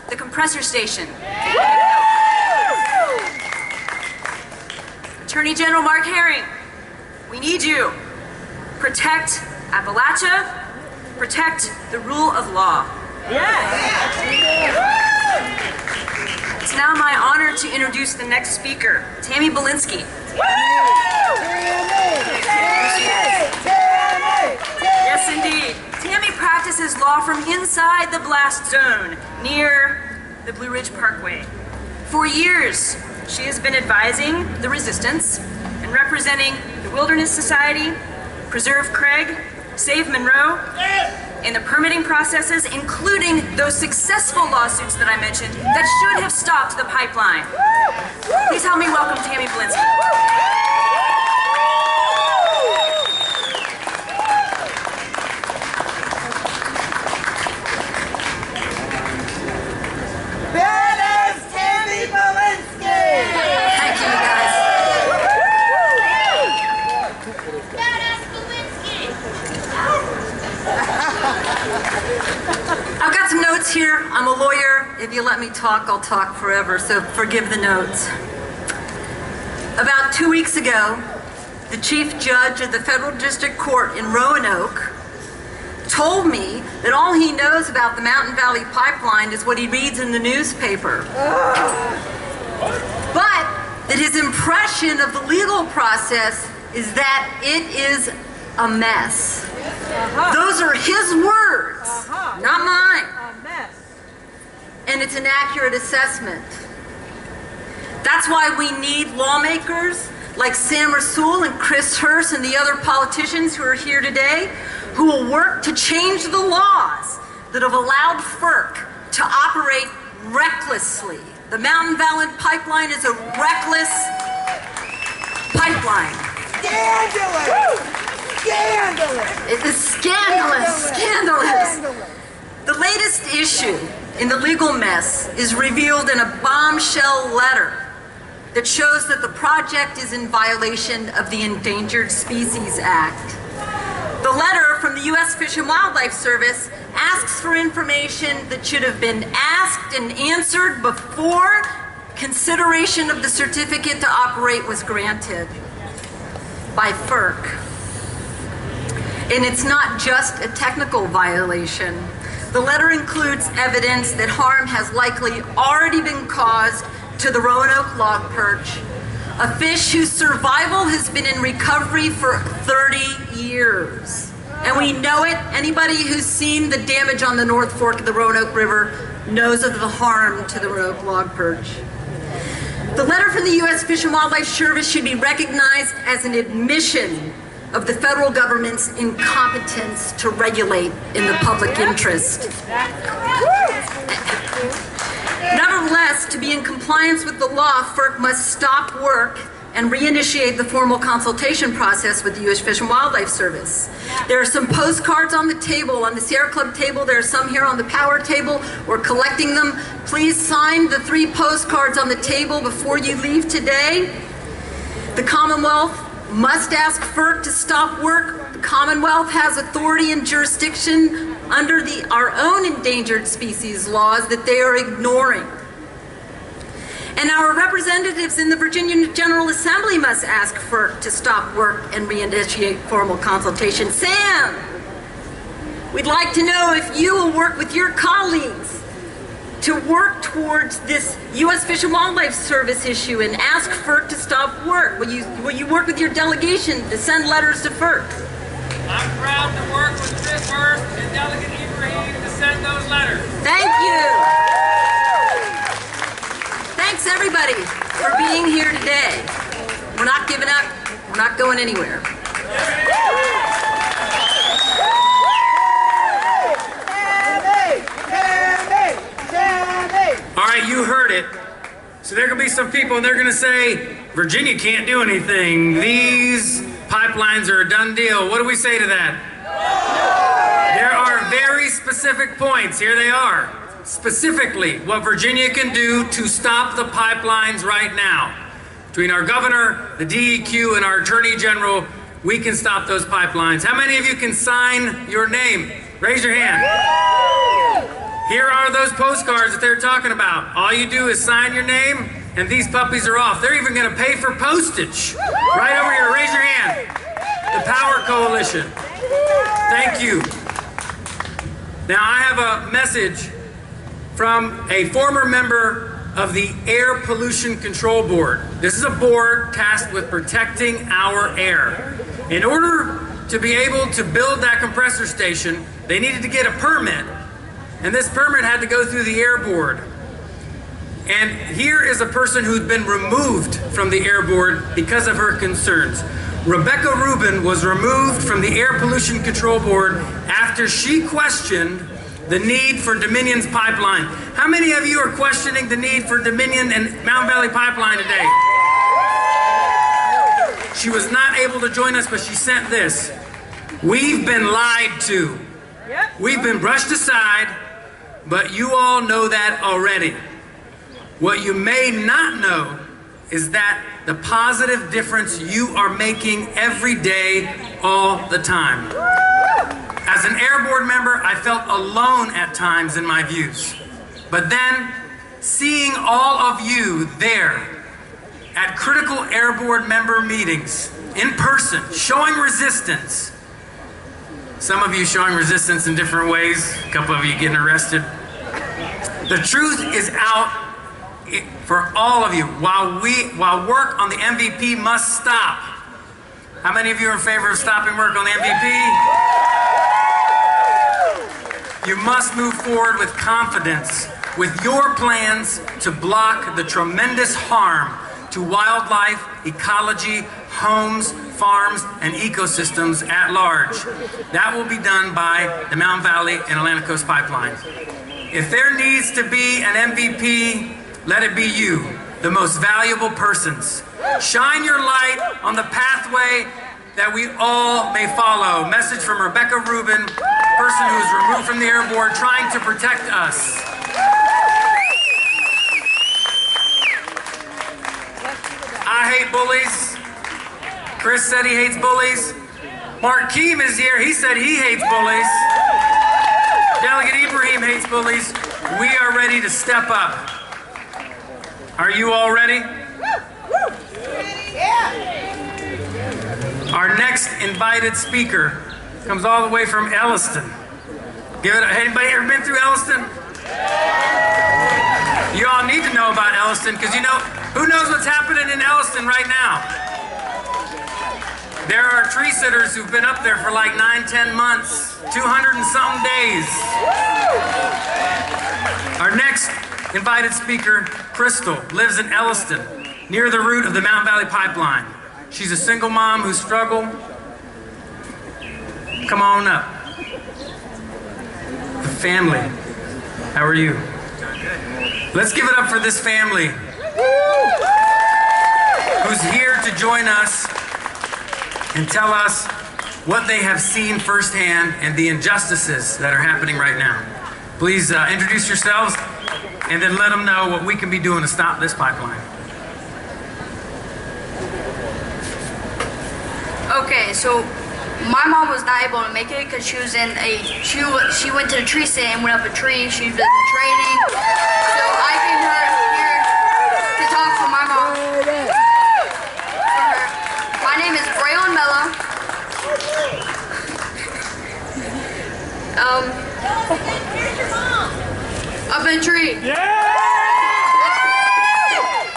The compressor station. Attorney General Mark Herring, we need you. Protect Appalachia, protect the rule of law. It's now my honor to introduce the next speaker, Tammy Belinsky. Yes, indeed. Tammy practices law from inside the blast zone near the Blue Ridge Parkway. For years, she has been advising the resistance and representing the Wilderness Society, Preserve Craig, Save Monroe, in the permitting processes, including those successful lawsuits that I mentioned that should have stopped the pipeline. Please help me welcome Tammy Belinsky. Thank you, guys. I've got some notes here. I'm a lawyer. If you let me talk, I'll talk forever, so forgive the notes. About 2 weeks ago, the chief judge of the federal district court in Roanoke told me that all he knows about the Mountain Valley Pipeline is what he reads in the newspaper. But that his impression of the legal process is that it is a mess. Those are his words, not mine. And it's an accurate assessment. That's why we need lawmakers like Sam Rasool and Chris Hurst and the other politicians who are here today who will work to change the laws that have allowed FERC to operate recklessly. The Mountain Valley Pipeline is a reckless pipeline. Scandalous! Scandalous! It is scandalous, scandalous. The latest issue in the legal mess is revealed in a bombshell letter that shows that the project is in violation of the Endangered Species Act. The letter from the U.S. Fish and Wildlife Service asks for information that should have been asked and answered before consideration of the certificate to operate was granted by FERC. And it's not just a technical violation. The letter includes evidence that harm has likely already been caused to the Roanoke log perch, a fish whose survival has been in recovery for 30 years. And we know it. Anybody who's seen the damage on the North Fork of the Roanoke River knows of the harm to the Roanoke log perch. The letter from the U.S. Fish and Wildlife Service should be recognized as an admission of the federal government's incompetence to regulate in the public interest. Nevertheless, to be in compliance with the law, FERC must stop work and reinitiate the formal consultation process with the U.S. Fish and Wildlife Service. There are some postcards on the table, on the Sierra Club table. There are some here on the power table. We're collecting them. Please sign the 3 postcards on the table before you leave today. The Commonwealth must ask FERC to stop work. The Commonwealth has authority and jurisdiction under our own endangered species laws that they are ignoring. And our representatives in the Virginia General Assembly must ask FERC to stop work and reinitiate formal consultation. Sam, we'd like to know if you will work with your colleagues to work towards this U.S. Fish and Wildlife Service issue and ask FERC to stop work. Will you work with your delegation to send letters to FERC? I'm proud to work with Chris Hurst and Delegate Ibrahim to send those letters. Thank you. Thanks everybody for being here today. We're not giving up. We're not going anywhere. All right, you heard it. So there are going to be some people and they're going to say, Virginia can't do anything. These pipelines are a done deal. What do we say to that? There are very specific points. Here they are. Specifically, what Virginia can do to stop the pipelines right now. Between our governor, the DEQ, and our attorney general, we can stop those pipelines. How many of you can sign your name? Raise your hand. Here are those postcards that they're talking about. All you do is sign your name and these puppies are off. They're even going to pay for postage. Right over here, raise your hand. The Power Coalition. Thank you. Now I have a message from a former member of the Air Pollution Control Board. This is a board tasked with protecting our air. In order to be able to build that compressor station, they needed to get a permit, and this permit had to go through the Air Board. And here is a person who's been removed from the Air Board because of her concerns. Rebecca Rubin was removed from the Air Pollution Control Board after she questioned the need for Dominion's pipeline. How many of you are questioning the need for Dominion and Mountain Valley Pipeline today? She was not able to join us, but she sent this. We've been lied to. We've been brushed aside, but you all know that already. What you may not know is that the positive difference you are making every day, all the time. As an Air Board member, I felt alone at times in my views. But then, seeing all of you there at critical Air Board member meetings, in person, showing resistance. Some of you showing resistance in different ways, a couple of you getting arrested. The truth is out for all of you. While work on the MVP must stop. How many of you are in favor of stopping work on the MVP? You must move forward with confidence with your plans to block the tremendous harm to wildlife, ecology, homes, farms, and ecosystems at large. That will be done by the Mountain Valley and Atlantic Coast Pipeline. If there needs to be an MVP, let it be you, the most valuable persons. Shine your light on the pathway that we all may follow. Message from Rebecca Rubin, person who was removed from the Air Board, trying to protect us. I hate bullies. Chris said he hates bullies. Mark Keem is here. He said he hates bullies. Delegate Ibrahim hates bullies. We are ready to step up. Are you all ready? Our next invited speaker comes all the way from Elliston. Give it. Anybody ever been through Elliston? You all need to know about Elliston, because you know, who knows what's happening in Elliston right now? There are tree sitters who've been up there for like 9-10 months, 200 and something days. Our next invited speaker, Crystal, lives in Elliston, near the route of the Mountain Valley Pipeline. She's a single mom who struggled. Come on up. The family, how are you? Let's give it up for this family who's here to join us and tell us what they have seen firsthand and the injustices that are happening right now. Please introduce yourselves and then let them know what we can be doing to stop this pipeline. Okay, so my mom was not able to make it because she was in she went to the tree stand and went up a tree. She's been in training, so I came here to talk for my mom. My name is Braylon Mello. Up in a tree.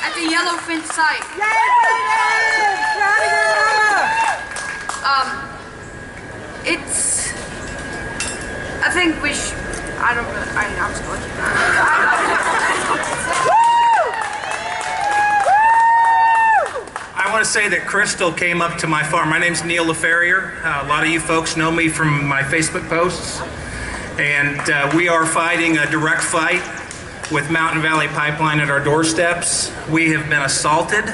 At the yellowfin site. It's. I think we should. I don't really. I'm just going to keep going. I want to say that Crystal came up to my farm. My name's Neil LaFerrier. A lot of you folks know me from my Facebook posts. And we are fighting a direct fight with Mountain Valley Pipeline at our doorsteps. We have been assaulted.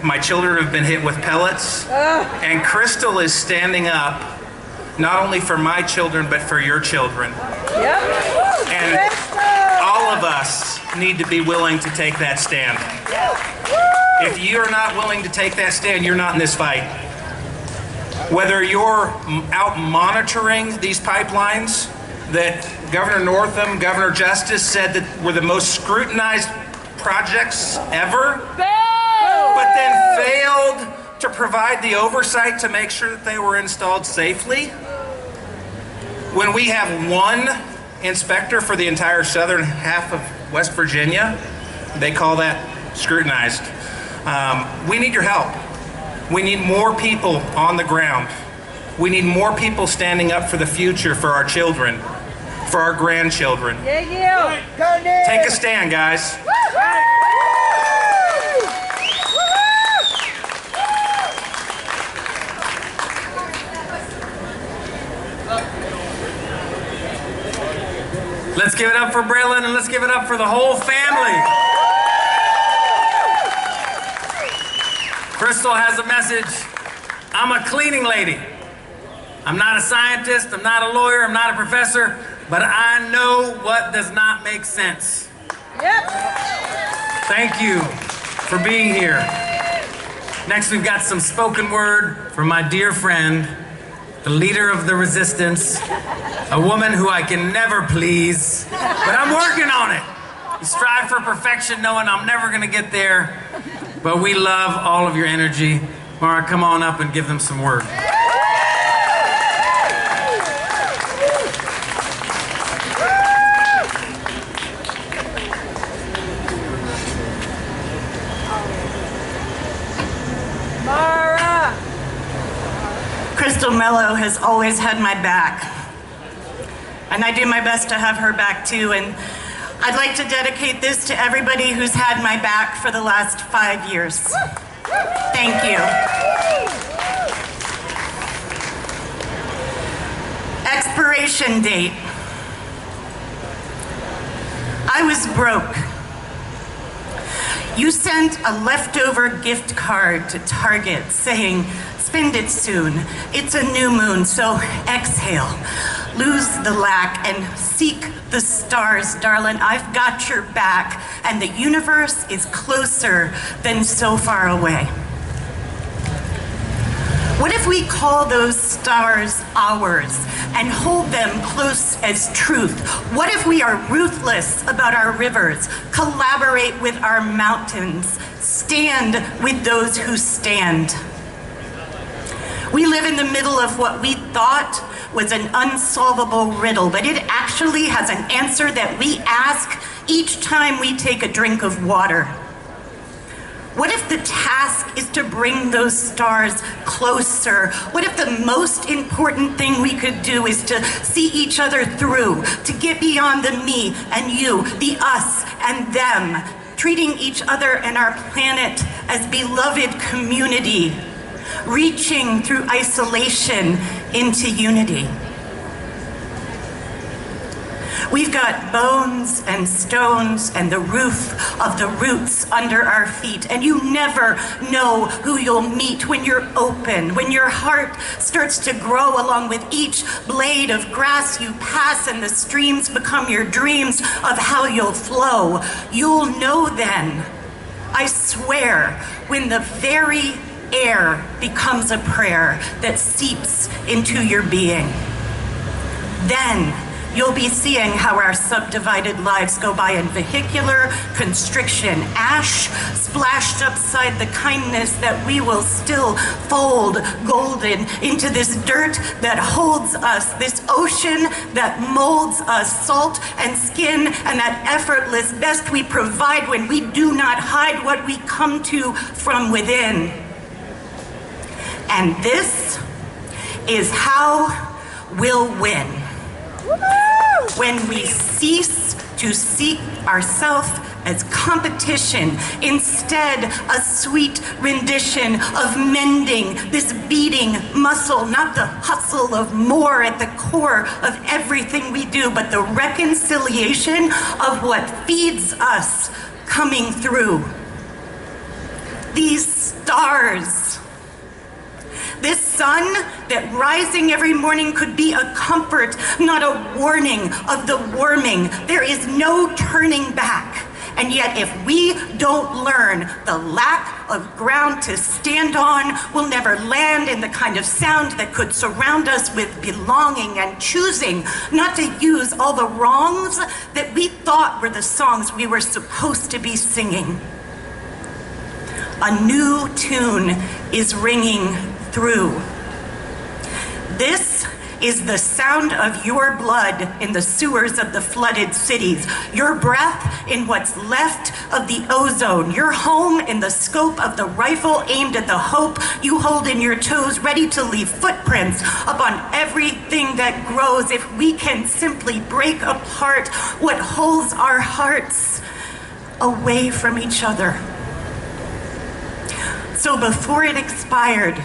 My children have been hit with pellets. And Crystal is standing up, not only for my children, but for your children. And all of us need to be willing to take that stand. If you're not willing to take that stand, you're not in this fight. Whether you're out monitoring these pipelines that Governor Northam, Governor Justice said that were the most scrutinized projects ever, but then failed to provide the oversight to make sure that they were installed safely? When we have one inspector for the entire southern half of West Virginia, they call that scrutinized. We need your help. We need more people on the ground. We need more people standing up for the future, for our children, for our grandchildren. Take a stand, guys. Let's give it up for Braylon, and let's give it up for the whole family. Crystal has a message. I'm a cleaning lady. I'm not a scientist, I'm not a lawyer, I'm not a professor, but I know what does not make sense. Thank you for being here. Next, we've got some spoken word from my dear friend, the leader of the resistance, a woman who I can never please, but I'm working on it. You strive for perfection knowing I'm never gonna get there, but we love all of your energy. Mara, come on up and give them some word. Crystal Mello has always had my back, and I do my best to have her back too, and I'd like to dedicate this to everybody who's had my back for the last 5 years. Thank you. Expiration date. I was broke. You sent a leftover gift card to Target saying, "Spend it soon. It's a new moon, so exhale. Lose the lack and seek the stars, darling. I've got your back, and the universe is closer than so far away." What if we call those stars ours and hold them close as truth? What if we are ruthless about our rivers, collaborate with our mountains, stand with those who stand? We live in the middle of what we thought was an unsolvable riddle, but it actually has an answer that we ask each time we take a drink of water. What if the task is to bring those stars closer? What if the most important thing we could do is to see each other through, to get beyond the me and you, the us and them, treating each other and our planet as beloved community, reaching through isolation into unity? We've got bones and stones and the roof of the roots under our feet, and you never know who you'll meet when you're open, when your heart starts to grow along with each blade of grass you pass and the streams become your dreams of how you'll flow. You'll know then, I swear, when the very air becomes a prayer that seeps into your being. Then you'll be seeing how our subdivided lives go by in vehicular constriction, ash splashed upside the kindness that we will still fold golden into this dirt that holds us, this ocean that molds us, salt and skin, and that effortless best we provide when we do not hide what we come to from within. And this is how we'll win. When we cease to seek ourselves as competition, instead a sweet rendition of mending this beating muscle, not the hustle of more at the core of everything we do, but the reconciliation of what feeds us coming through. These stars, this sun that rising every morning could be a comfort, not a warning of the warming. There is no turning back. And yet if we don't learn, the lack of ground to stand on will never land in the kind of sound that could surround us with belonging and choosing not to use all the wrongs that we thought were the songs we were supposed to be singing. A new tune is ringing through. This is the sound of your blood in the sewers of the flooded cities, your breath in what's left of the ozone, your home in the scope of the rifle aimed at the hope you hold in your toes, ready to leave footprints upon everything that grows if we can simply break apart what holds our hearts away from each other. So before it expired,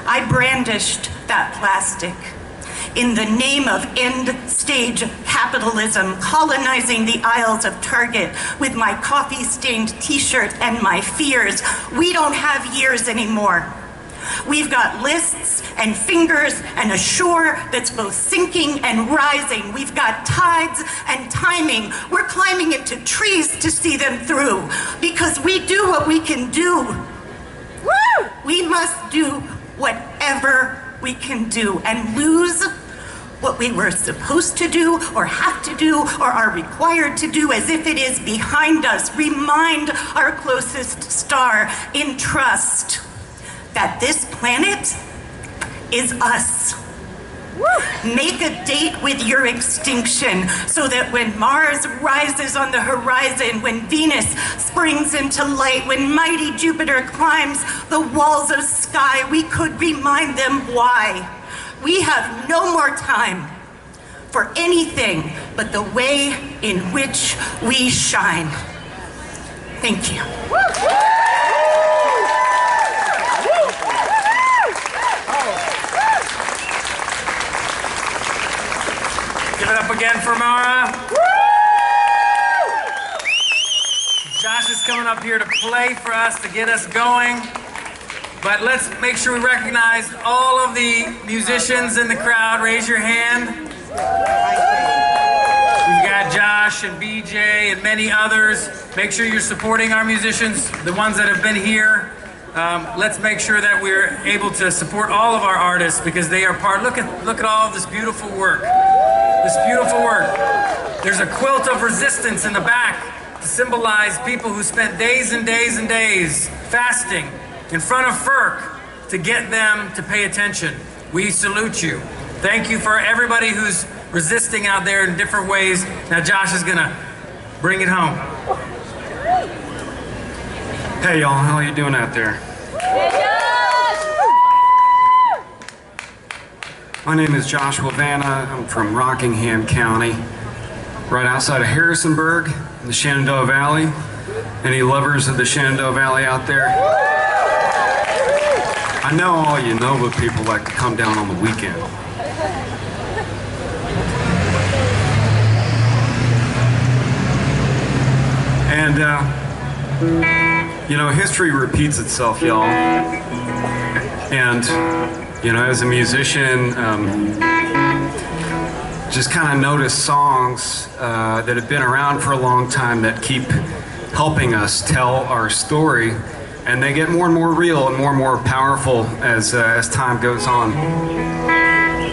I brandished that plastic in the name of end-stage capitalism, colonizing the aisles of Target with my coffee-stained t-shirt and my fears. We don't have years anymore. We've got lists and fingers and a shore that's both sinking and rising. We've got tides and timing. We're climbing into trees to see them through because we do what we can do. Woo! We must do whatever we can do and lose what we were supposed to do or have to do or are required to do as if it is behind us. Remind our closest star in trust that this planet is us. Make a date with your extinction so that when Mars rises on the horizon, when Venus springs into light, when mighty Jupiter climbs the walls of sky, we could remind them why. We have no more time for anything but the way in which we shine. Thank you. Give it up again for Mara. Josh is coming up here to play for us, to get us going. But let's make sure we recognize all of the musicians in the crowd. Raise your hand. We've got Josh and BJ and many others. Make sure you're supporting our musicians, the ones that have been here. Let's make sure that we're able to support all of our artists because they are part. Look at all of this beautiful work. This beautiful work. There's a quilt of resistance in the back to symbolize people who spent days and days and days fasting in front of FERC to get them to pay attention. We salute you. Thank you for everybody who's resisting out there in different ways. Now Josh is gonna bring it home. Hey y'all, how are you doing out there? My name is Joshua Vanna. I'm from Rockingham County, right outside of Harrisonburg in the Shenandoah Valley. Any lovers of the Shenandoah Valley out there? I know all you Nova people like to come down on the weekend. And, you know, history repeats itself, y'all. And, you know, as a musician, just kind of notice songs that have been around for a long time that keep helping us tell our story. And they get more and more real and more powerful as time goes on.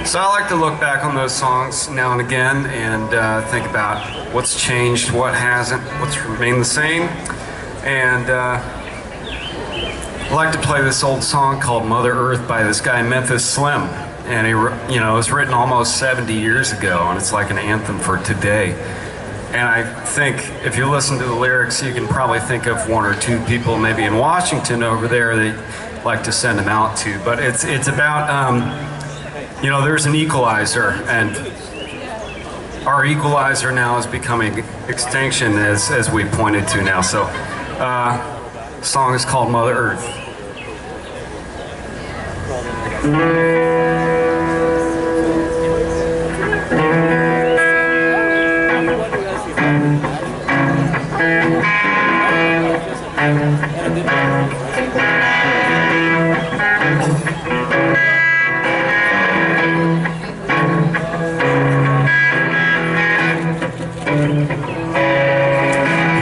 So I like to look back on those songs now and again and think about what's changed, what hasn't, what's remained the same. And I like to play this old song called Mother Earth by this guy Memphis Slim. And it was written almost 70 years ago, and it's like an anthem for today. And I think if you listen to the lyrics, you can probably think of one or two people maybe in Washington over there that you'd like to send them out to. But it's about, you know, there's an equalizer, and our equalizer now is becoming extinction as we pointed to now. So the song is called Mother Earth.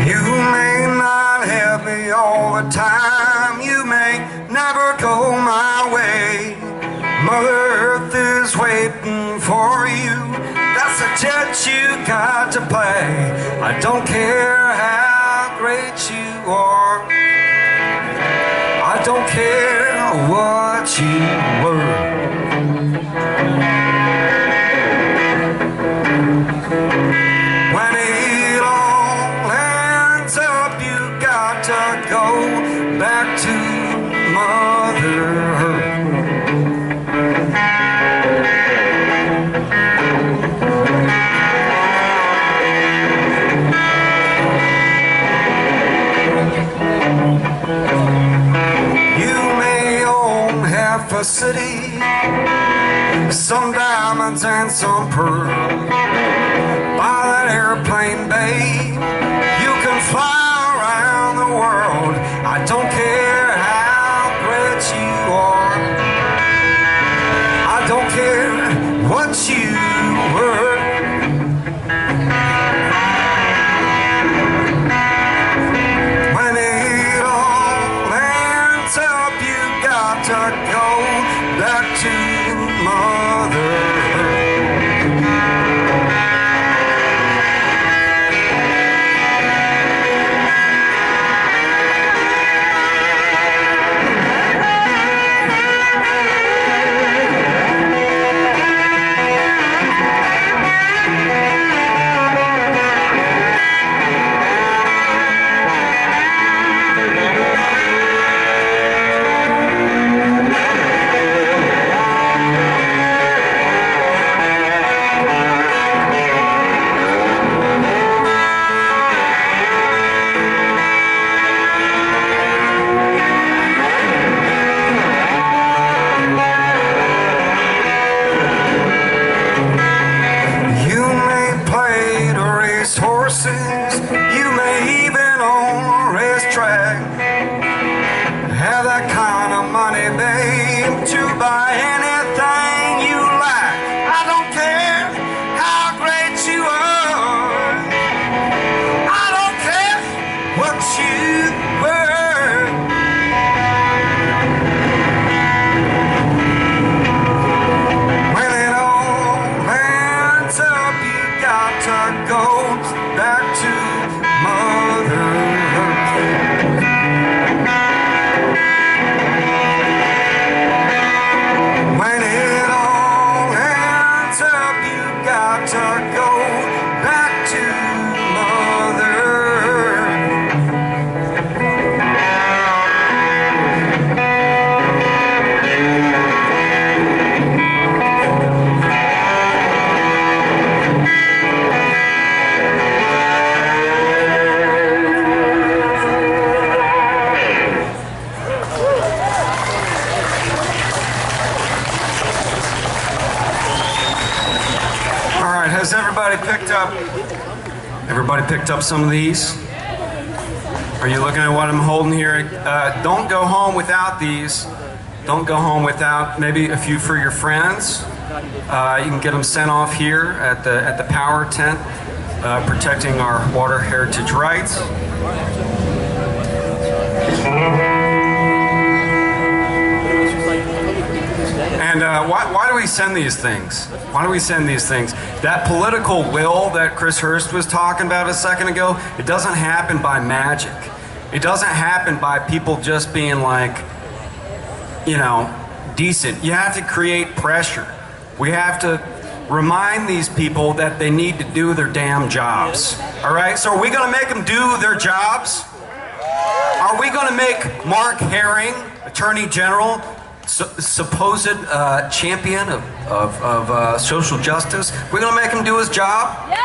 You Mother Earth is waiting for you. That's a jet you got to play. I don't care how great you are. I don't care what you were. When it all ends up, you got to go back to Mother Earth. A city, some diamonds and some pearls. Buy that airplane, babe. You can fly around the world. I don't care how great you are. I don't care what you were. When it all ends up, you got to go back to Mother Earth. You may even own a racetrack. Have that kind of money, babe, to buy anything you like. I don't care how great you are. I don't care what you were. When it all ends up, you got to go back to Mother Earth. When it all ends up, you got to go back to Mother Has everybody picked up some of these? Are you looking at what I'm holding here? Don't go home without these. Don't go home without maybe a few for your friends. You can get them sent off here at the power tent, protecting our water heritage rights. And why do we send these things? Why do we send these things? That political will that Chris Hurst was talking about a second ago, it doesn't happen by magic. It doesn't happen by people just being like, you know, decent. You have to create pressure. We have to remind these people that they need to do their damn jobs. All right? So are we going to make them do their jobs? Are we going to make Mark Herring, Attorney General, supposed champion of social justice, we're going to make him do his job? Yes!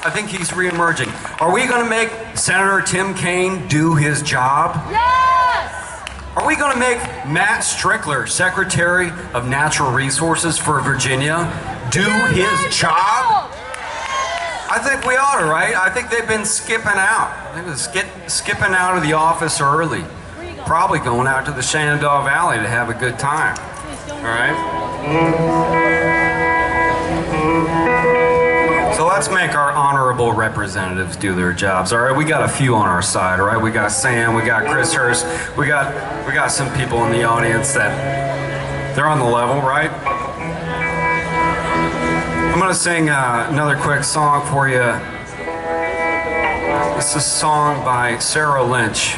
I think he's reemerging. Are we going to make Senator Tim Kaine do his job? Yes! Are we going to make Matt Strickler, Secretary of Natural Resources for Virginia, do his job? I think we ought to, right? I think they've been skipping out. They've been skipping out of the office early. Probably going out to the Shenandoah Valley to have a good time. All right? So let's make our honorable representatives do their jobs. All right, we got a few on our side. All right, we got Sam, we got Chris Hurst, we got some people in the audience that They're on the level, right? I'm gonna sing another quick song for you. It's a song by Sarah Lynch.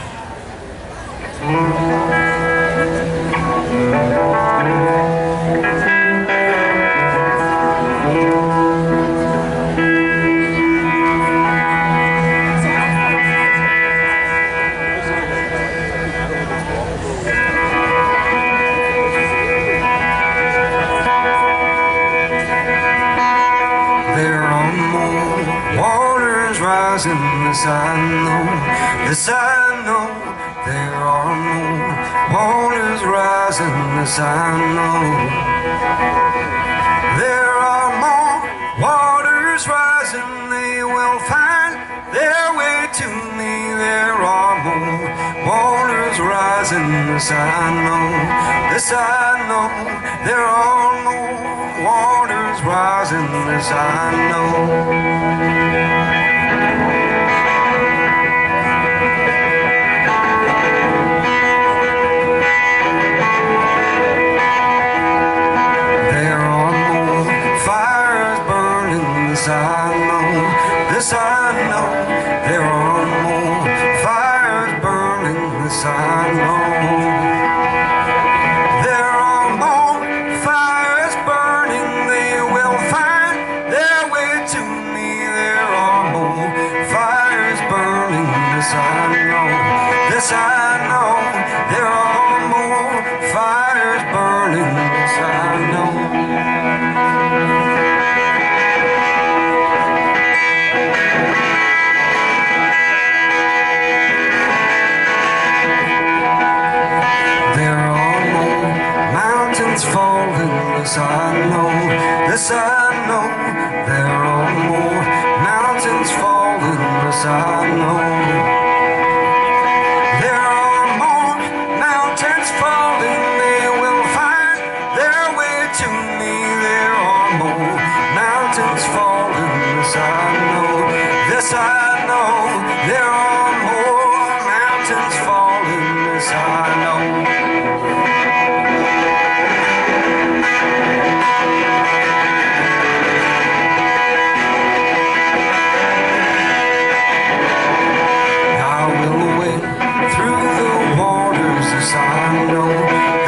This I know, there are more waters rising. This I know, there are more waters rising. They will find their way to me. There are more waters rising. This I know, this I know, there are more waters rising. This I know. This I know, there are more fires burning. This I know, there are more fires burning. They will find their way to me. There are more fires burning. This I know, this I know, there are more fires burning. This I know. This I know, this I know, there are more mountains falling. This I know, there are more mountains falling. They will find their way to me. There are more mountains falling. This I know, this I know, there are more mountains falling. This I know.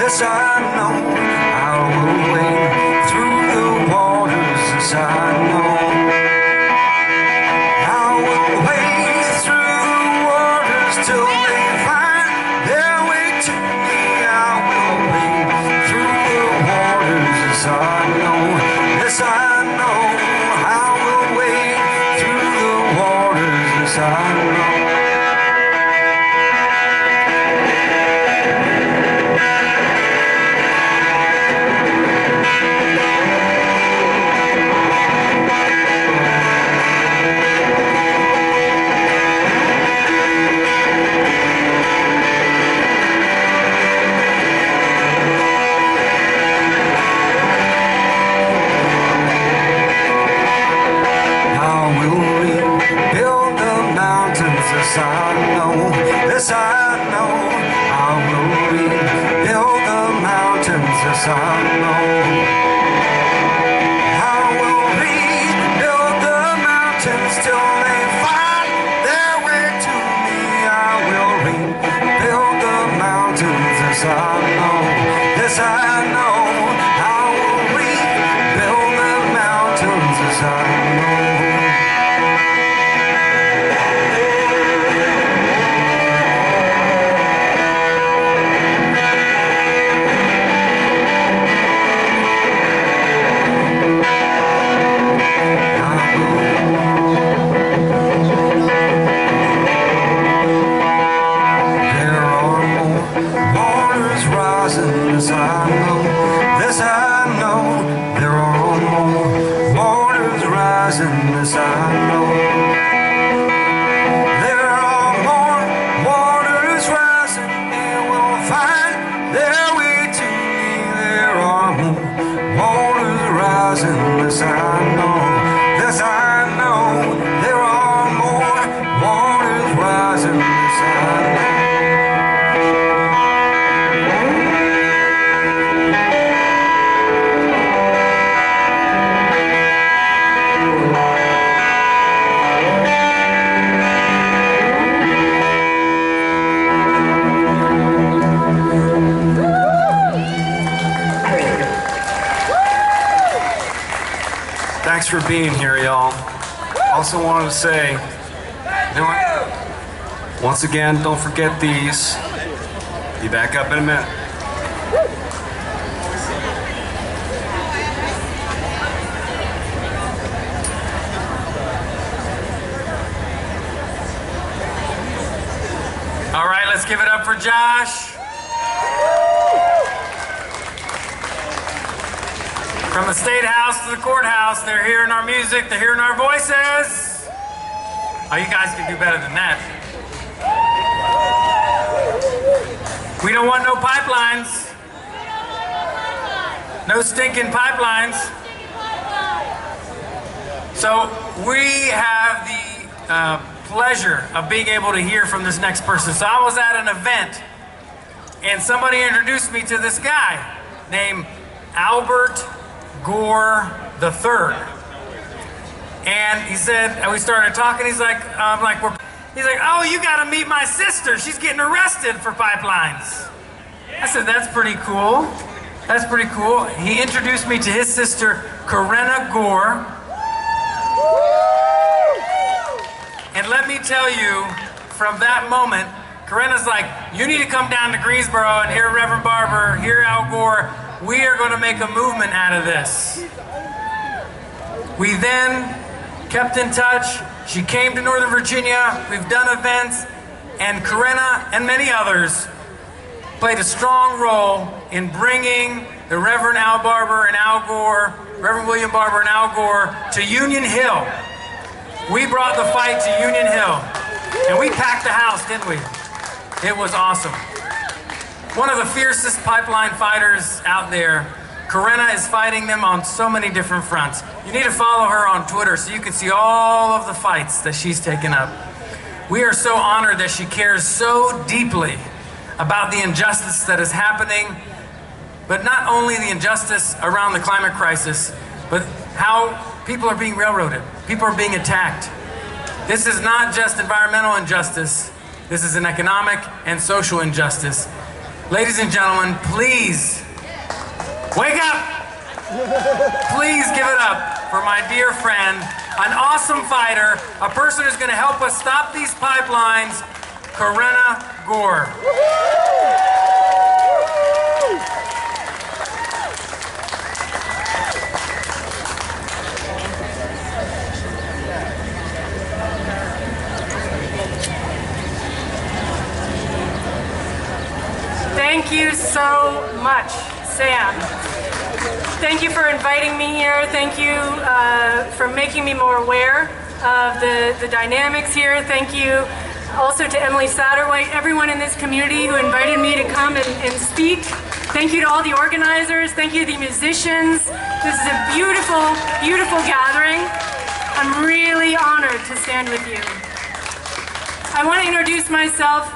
This I know, I will wade through the waters. This I know, I will wade through the waters till they find their way to me. I will wade through the waters. This I know, this I know, I will wade through the waters. This I know. This I know, this I know, I will rebuild the mountains. This I know, I will rebuild the mountains till they find their way to me. I will rebuild the mountains. This I know, this I know, I will rebuild the mountains. This I know. This I know, this I know, there are more waters rising. This I know, there are more waters rising. They will find their way to me. There are more waters rising. This I know, this I know, there are more waters rising. This I know. Thanks for being here, y'all. Also wanted to say, you know what? Once again, don't forget these. Be back up in a minute. All right, let's give it up for Josh. From the State House to the courthouse, they're hearing our music, they're hearing our voices. Oh, you guys can do better than that. We don't want no pipelines. No stinking pipelines. So we have the pleasure of being able to hear from this next person. So I was at an event and somebody introduced me to this guy named Albert Gore III. And he said, and we started talking, he's like, oh, you gotta meet my sister. She's getting arrested for pipelines. I said, that's pretty cool. That's pretty cool. He introduced me to his sister, Corinna Gore. And let me tell you, from that moment, Corinna's like, you need to come down to Greensboro and hear Reverend Barber, hear Al Gore. We are going to make a movement out of this. We then kept in touch. She came to Northern Virginia. We've done events. And Corinna and many others played a strong role in bringing the Reverend Al Barber and Al Gore, Reverend William Barber and Al Gore, to Union Hill. We brought the fight to Union Hill. And we packed the house, didn't we? It was awesome. One of the fiercest pipeline fighters out there. Corinna is fighting them on so many different fronts. You need to follow her on Twitter so you can see all of the fights that she's taken up. We are so honored that she cares so deeply about the injustice that is happening, but not only the injustice around the climate crisis, but how people are being railroaded, people are being attacked. This is not just environmental injustice, this is an economic and social injustice. Ladies and gentlemen, please, wake up! Please give it up for my dear friend, an awesome fighter, a person who's going to help us stop these pipelines, Corinna Gore. Thank you so much, Sam. Thank you for inviting me here. Thank you for making me more aware of the dynamics here. Thank you also to Emily Satterwhite, everyone in this community who invited me to come and speak. Thank you to all the organizers. Thank you to the musicians. This is a beautiful, beautiful gathering. I'm really honored to stand with you. I want to introduce myself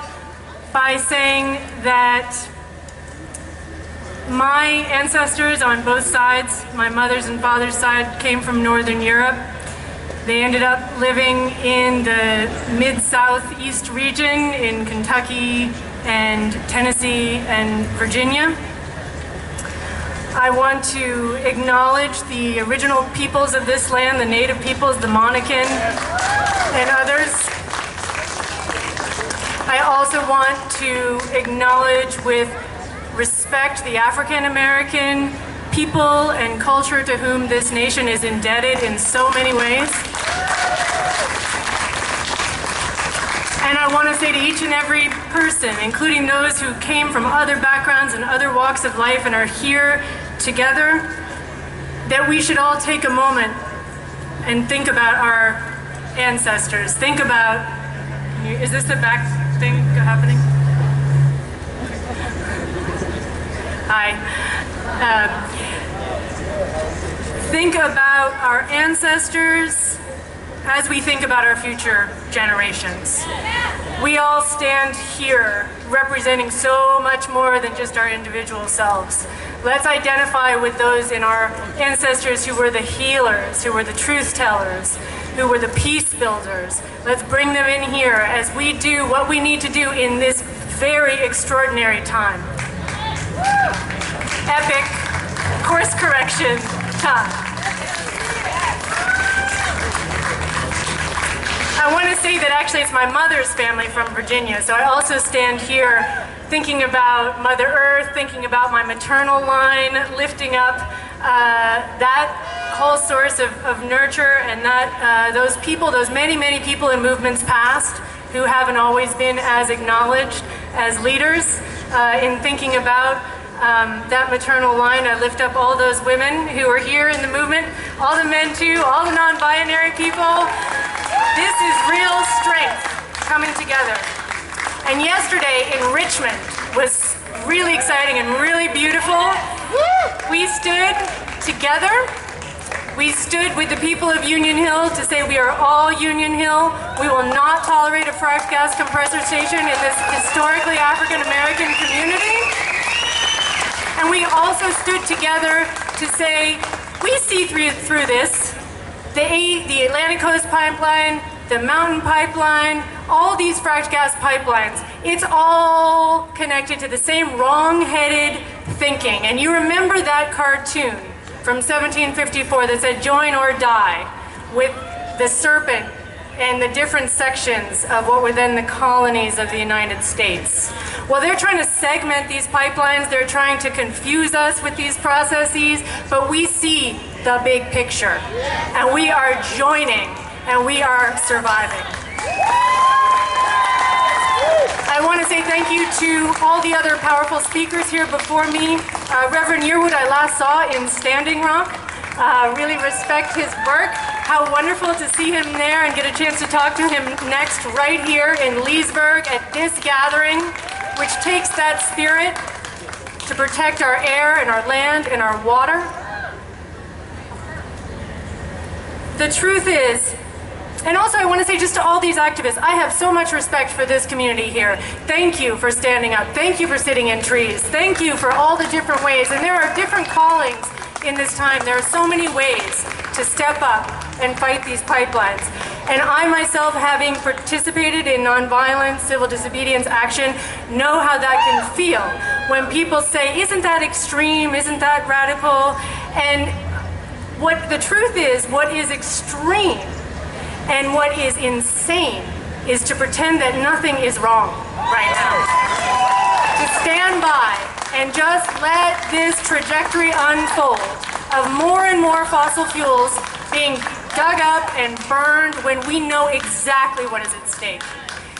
by saying that my ancestors on both sides, my mother's and father's side, came from Northern Europe. They ended up living in the mid-southeast region in Kentucky and Tennessee and Virginia. I want to acknowledge the original peoples of this land, the native peoples, the Monacan and others. I also want to acknowledge with respect the African American people and culture to whom this nation is indebted in so many ways. And I want to say to each and every person, including those who came from other backgrounds and other walks of life and are here together, that we should all take a moment and think about our ancestors. Think about, is this the back thing happening? Hi. Think about our ancestors as we think about our future generations. We all stand here representing so much more than just our individual selves. Let's identify with those in our ancestors who were the healers, who were the truth tellers, who were the peace builders. Let's bring them in here as we do what we need to do in this very extraordinary time. Epic course correction time. I want to say that actually it's my mother's family from Virginia, so I also stand here thinking about Mother Earth, thinking about my maternal line, lifting up that whole source of nurture and that those people, those many, many people in movements past who haven't always been as acknowledged as leaders. In thinking about that maternal line, I lift up all those women who are here in the movement, all the men too, all the non-binary people. This is real strength coming together. And yesterday in Richmond was really exciting and really beautiful. We stood together. We stood with the people of Union Hill to say we are all Union Hill. We will not tolerate a fracked gas compressor station in this historically African-American community. And we also stood together to say we see through this. The Atlantic Coast Pipeline, the Mountain Pipeline, all these fracked gas pipelines, it's all connected to the same wrong-headed thinking. And you remember that cartoon from 1754 that said join or die, with the serpent and the different sections of what were then the colonies of the United States. Well, they're trying to segment these pipelines, they're trying to confuse us with these processes, but we see the big picture, and we are joining, and we are surviving. I want to say thank you to all the other powerful speakers here before me. Reverend Yearwood I last saw in Standing Rock. Really respect his work. How wonderful to see him there and get a chance to talk to him next right here in Leesburg at this gathering, which takes that spirit to protect our air and our land and our water. The truth is, and also I want to say just to all these activists, I have so much respect for this community here. Thank you for standing up. Thank you for sitting in trees. Thank you for all the different ways. And there are different callings in this time. There are so many ways to step up and fight these pipelines. And I myself, having participated in nonviolent civil disobedience action, know how that can feel when people say, isn't that extreme? Isn't that radical? And what the truth is, what is extreme and what is insane is to pretend that nothing is wrong right now. To stand by and just let this trajectory unfold of more and more fossil fuels being dug up and burned when we know exactly what is at stake.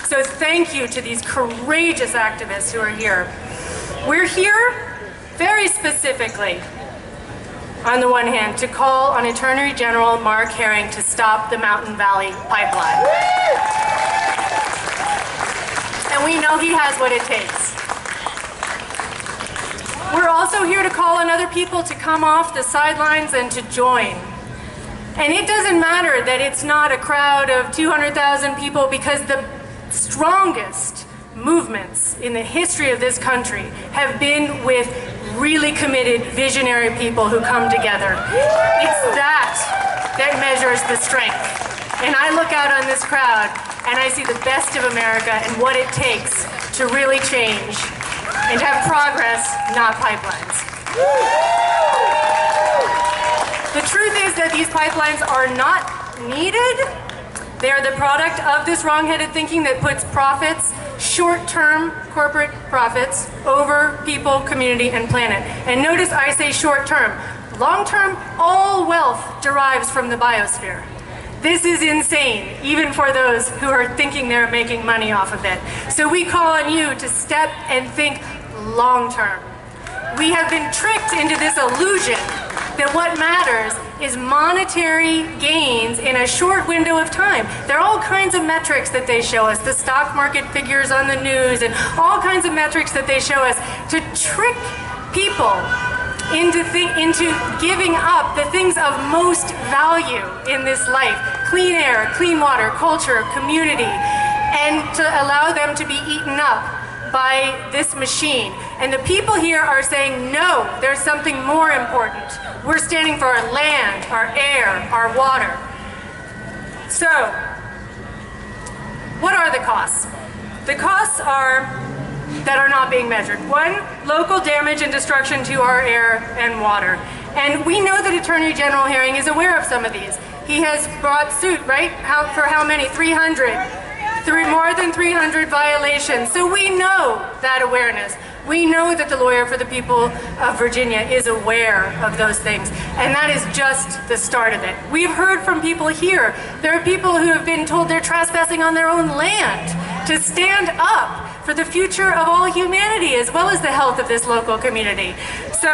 So thank you to these courageous activists who are here. We're here very specifically, on the one hand, to call on Attorney General Mark Herring to stop the Mountain Valley Pipeline. And we know he has what it takes. We're also here to call on other people to come off the sidelines and to join. And it doesn't matter that it's not a crowd of 200,000 people, because the strongest movements in the history of this country have been with really committed, visionary people who come together. It's that measures the strength. And I look out on this crowd and I see the best of America and what it takes to really change and have progress, not pipelines. The truth is that these pipelines are not needed. They are the product of this wrong-headed thinking that puts profits, short-term corporate profits, over people, community, and planet. And notice I say short-term. Long-term, all wealth derives from the biosphere. This is insane, even for those who are thinking they're making money off of it. So we call on you to step and think long-term. We have been tricked into this illusion that what matters is monetary gains in a short window of time. There are all kinds of metrics that they show us, the stock market figures on the news, and all kinds of metrics that they show us to trick people into giving up the things of most value in this life: clean air, clean water, culture, community, and to allow them to be eaten up by this machine. And the people here are saying, no, there's something more important. We're standing for our land, our air, our water. So, what are the costs? The costs that are not being measured. One, local damage and destruction to our air and water. And we know that Attorney General Herring is aware of some of these. he has brought suit, right? For how many? 300. More than 300 violations. So we know that awareness. We know that the lawyer for the people of Virginia is aware of those things, and that is just the start of it. We've heard from people here. There are people who have been told they're trespassing on their own land to stand up for the future of all humanity as well as the health of this local community. So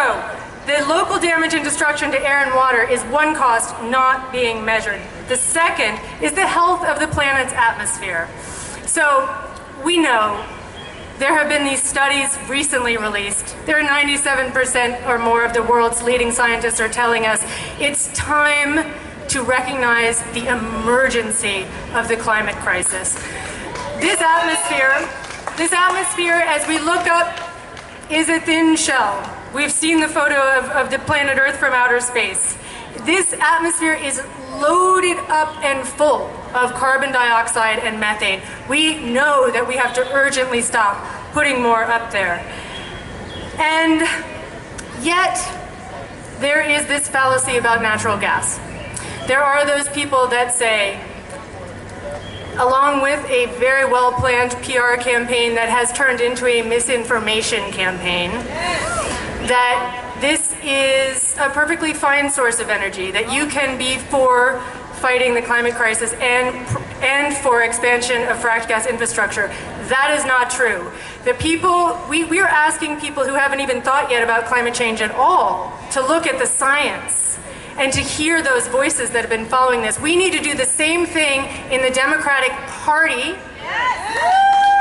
the local damage and destruction to air and water is one cost not being measured. The second is the health of the planet's atmosphere. So we know there have been these studies recently released. There are 97% or more of the world's leading scientists are telling us it's time to recognize the emergency of the climate crisis. This atmosphere, as we look up, is a thin shell. We've seen the photo of the planet Earth from outer space. This atmosphere is loaded up and full of carbon dioxide and methane. We know that we have to urgently stop putting more up there. And yet, there is this fallacy about natural gas. There are those people that say, along with a very well-planned PR campaign that has turned into a misinformation campaign, that this is a perfectly fine source of energy, that you can be for fighting the climate crisis and for expansion of fracked gas infrastructure. That is not true. The people, we are asking people who haven't even thought yet about climate change at all to look at the science and to hear those voices that have been following this. We need to do the same thing in the Democratic Party.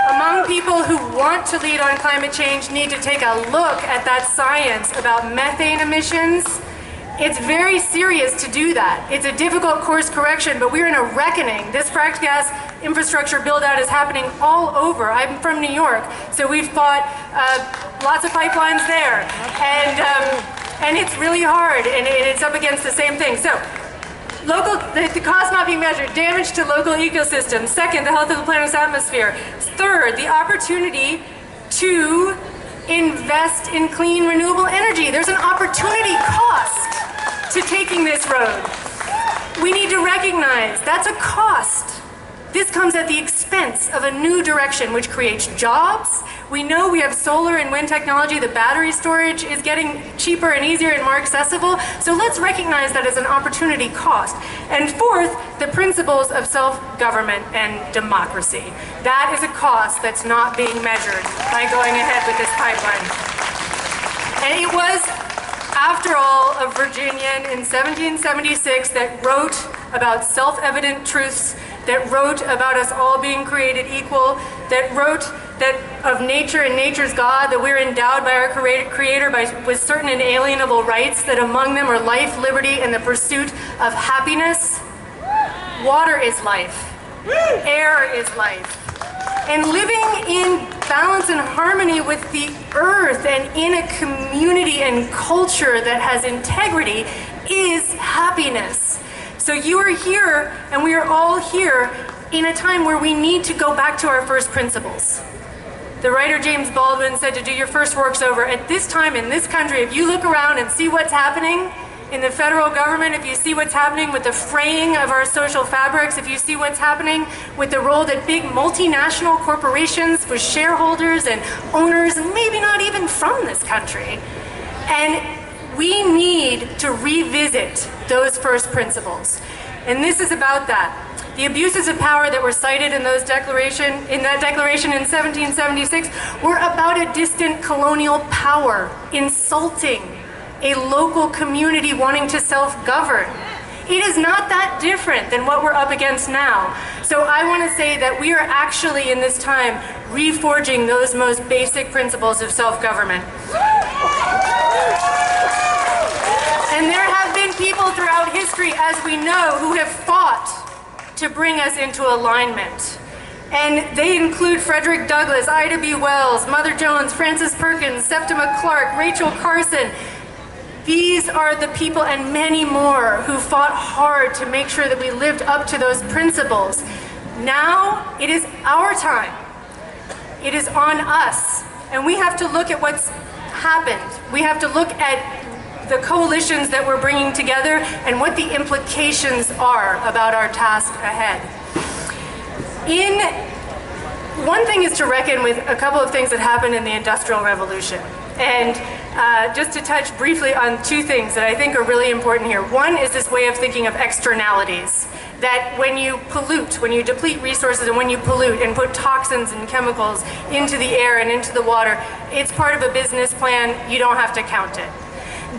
Among people who want to lead on climate change need to take a look at that science about methane emissions. It's very serious to do that. It's a difficult course correction, but we're in a reckoning. This fracked gas infrastructure build-out is happening all over. I'm from New York, so we've fought lots of pipelines there. And it's really hard, and it's up against the same thing. So, the cost not being measured, damage to local ecosystems. Second, the health of the planet's atmosphere. Third, the opportunity to invest in clean, renewable energy. There's an opportunity cost to taking this road. We need to recognize that's a cost. This comes at the expense of a new direction which creates jobs. We know we have solar and wind technology. The battery storage is getting cheaper and easier and more accessible. So let's recognize that as an opportunity cost. And fourth, the principles of self-government and democracy. That is a cost that's not being measured by going ahead with this pipeline. And it was, after all, a Virginian in 1776 that wrote about self-evident truths, that wrote about us all being created equal, that wrote that of nature and nature's God, that we're endowed by our Creator with certain inalienable rights, that among them are life, liberty, and the pursuit of happiness. Water is life. Air is life. And living in balance and harmony with the earth and in a community and culture that has integrity is happiness. So you are here, and we are all here in a time where we need to go back to our first principles. The writer James Baldwin said to do your first works over. At this time in this country, if you look around and see what's happening in the federal government, if you see what's happening with the fraying of our social fabrics, if you see what's happening with the role that big multinational corporations with shareholders and owners, maybe not even from this country, and we need to revisit those first principles. And this is about that. The abuses of power that were cited in that declaration in 1776 were about a distant colonial power insulting a local community wanting to self-govern. It is not that different than what we're up against now. So I want to say that we are actually in this time reforging those most basic principles of self-government. And there have been people throughout history, as we know, who have fought to bring us into alignment. And they include Frederick Douglass, Ida B. Wells, Mother Jones, Frances Perkins, Septima Clark, Rachel Carson. These are the people and many more who fought hard to make sure that we lived up to those principles. Now it is our time. It is on us. And we have to look at what's happened. We have to look at the coalitions that we're bringing together and what the implications are about our task ahead. One thing is to reckon with a couple of things that happened in the Industrial Revolution. And just to touch briefly on two things that I think are really important here. One is this way of thinking of externalities. That when you pollute, when you deplete resources and when you pollute and put toxins and chemicals into the air and into the water, it's part of a business plan, you don't have to count it.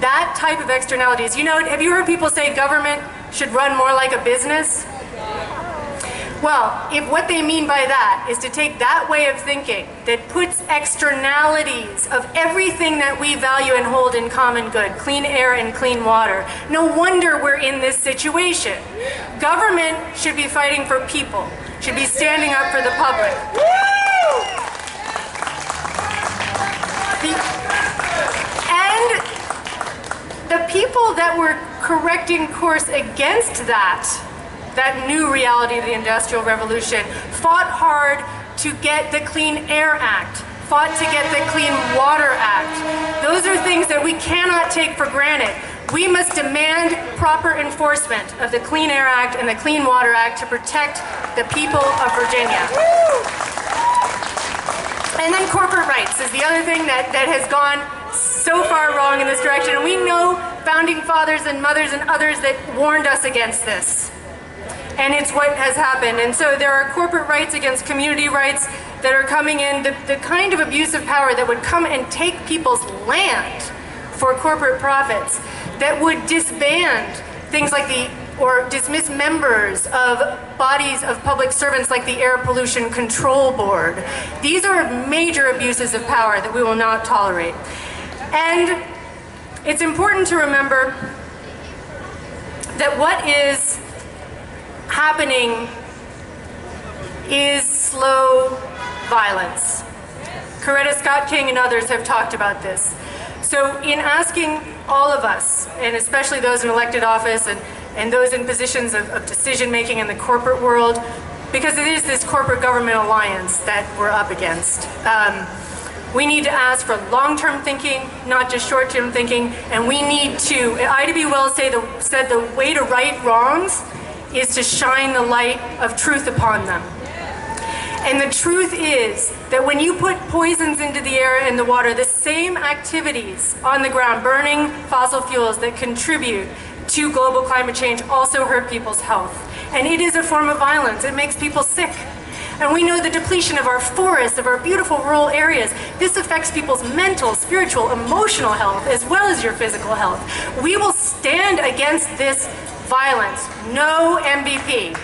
That type of externalities, you know, have you heard people say government should run more like a business? Well, if what they mean by that is to take that way of thinking that puts externalities of everything that we value and hold in common good, clean air and clean water, no wonder we're in this situation. Government should be fighting for people, should be standing up for the public. And the people that were correcting course against that new reality of the Industrial Revolution, fought hard to get the Clean Air Act, fought to get the Clean Water Act. Those are things that we cannot take for granted. We must demand proper enforcement of the Clean Air Act and the Clean Water Act to protect the people of Virginia. And then corporate rights is the other thing that has gone so far wrong in this direction. And we know founding fathers and mothers and others that warned us against this. And it's what has happened. And so there are corporate rights against community rights that are coming in, the kind of abuse of power that would come and take people's land for corporate profits, that would disband things like or dismiss members of bodies of public servants like the Air Pollution Control Board. These are major abuses of power that we will not tolerate. And it's important to remember that what is happening is slow violence. Coretta Scott King and others have talked about this. So in asking all of us, and especially those in elected office and those in positions of decision-making in the corporate world, because it is this corporate government alliance that we're up against. We need to ask for long-term thinking, not just short-term thinking, and we need to, Ida B. Wells said the way to right wrongs is to shine the light of truth upon them. And the truth is that when you put poisons into the air and the water, the same activities on the ground, burning fossil fuels that contribute to global climate change, also hurt people's health. And it is a form of violence. It makes people sick. And we know the depletion of our forests, of our beautiful rural areas. This affects people's mental, spiritual, emotional health, as well as your physical health. We will stand against this violence. No MVP.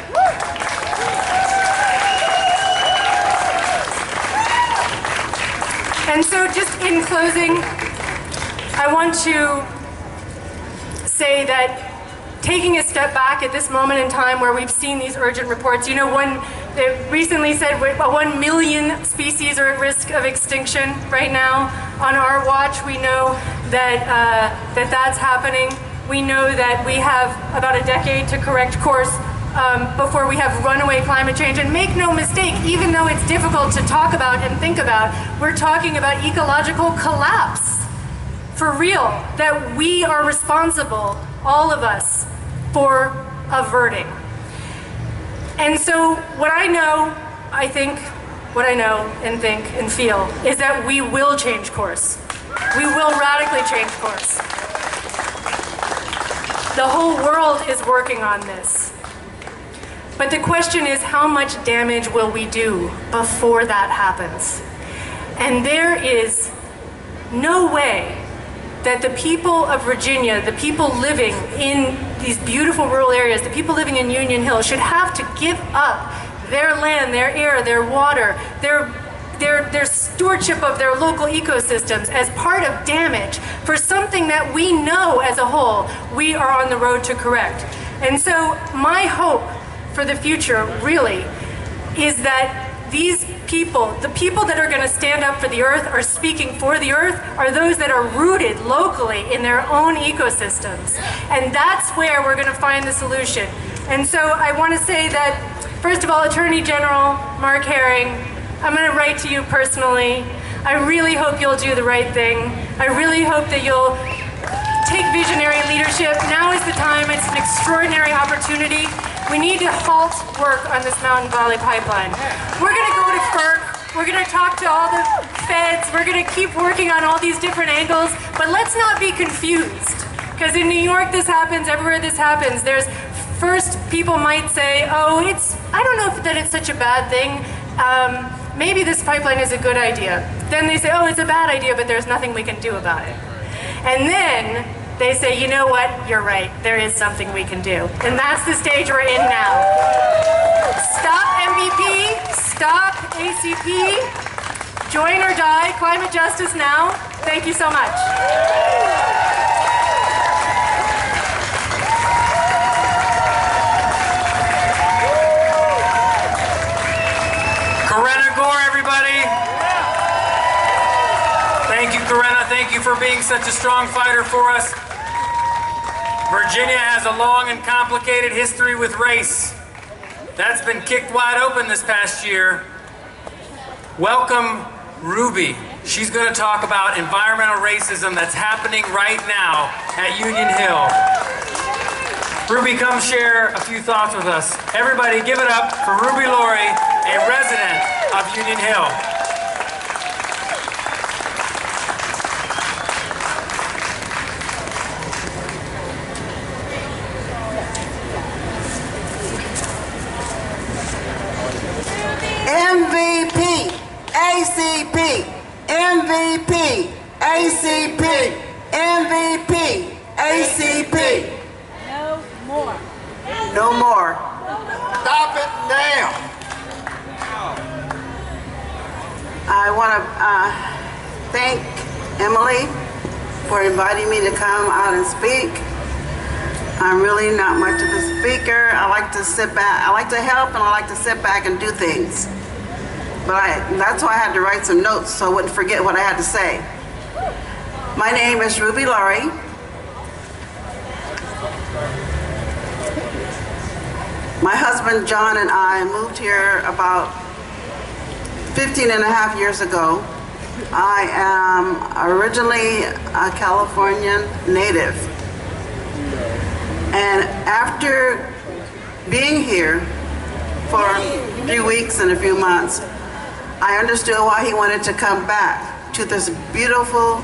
And so just in closing, I want to say that taking a step back at this moment in time where we've seen these urgent reports, you know, they recently said 1 million species are at risk of extinction right now. On our watch, we know that that's happening. We know that we have about a decade to correct course before we have runaway climate change. And make no mistake, even though it's difficult to talk about and think about, we're talking about ecological collapse. For real, that we are responsible, all of us, for averting. And so what I know, I think, what I know and think and feel is that we will change course. We will radically change course. The whole world is working on this. But the question is, how much damage will we do before that happens? And there is no way that the people of Virginia, the people living in these beautiful rural areas, the people living in Union Hill, should have to give up their land, their air, their water, their stewardship of their local ecosystems as part of damage for something that we know as a whole we are on the road to correct. And so my hope for the future really is that these people, the people that are going to stand up for the earth, are speaking for the earth, are those that are rooted locally in their own ecosystems. And that's where we're going to find the solution. And so I want to say that, first of all, Attorney General Mark Herring, I'm going to write to you personally. I really hope you'll do the right thing. I really hope that you'll take visionary leadership. Now is the time. It's an extraordinary opportunity. We need to halt work on this Mountain Valley Pipeline. We're going to go to FERC. We're going to talk to all the feds. We're going to keep working on all these different angles. But let's not be confused. Because in New York this happens, everywhere this happens. There's first people might say, oh, I don't know that it's such a bad thing. Maybe this pipeline is a good idea. Then they say, oh, it's a bad idea, but there's nothing we can do about it. And then they say, you know what, you're right, there is something we can do. And that's the stage we're in now. Stop MVP, stop ACP, join or die, climate justice now. Thank you so much. Thank you, Corinna. Thank you for being such a strong fighter for us. Virginia has a long and complicated history with race. That's been kicked wide open this past year. Welcome, Ruby. She's going to talk about environmental racism that's happening right now at Union Hill. Ruby, come share a few thoughts with us. Everybody give it up for Ruby Laurie, a resident of Union Hill. MVP, ACP, MVP, ACP, MVP, ACP. No more. No more. Stop it now. I want to thank Emily for inviting me to come out and speak. I'm really not much of a speaker. I like to sit back. I like to help, and I like to sit back and do things. But that's why I had to write some notes so I wouldn't forget what I had to say. My name is Ruby Laurie. My husband John and I moved here about 15 and a half years ago. I am originally a Californian native. And after being here for a few weeks and a few months, I understood why he wanted to come back to this beautiful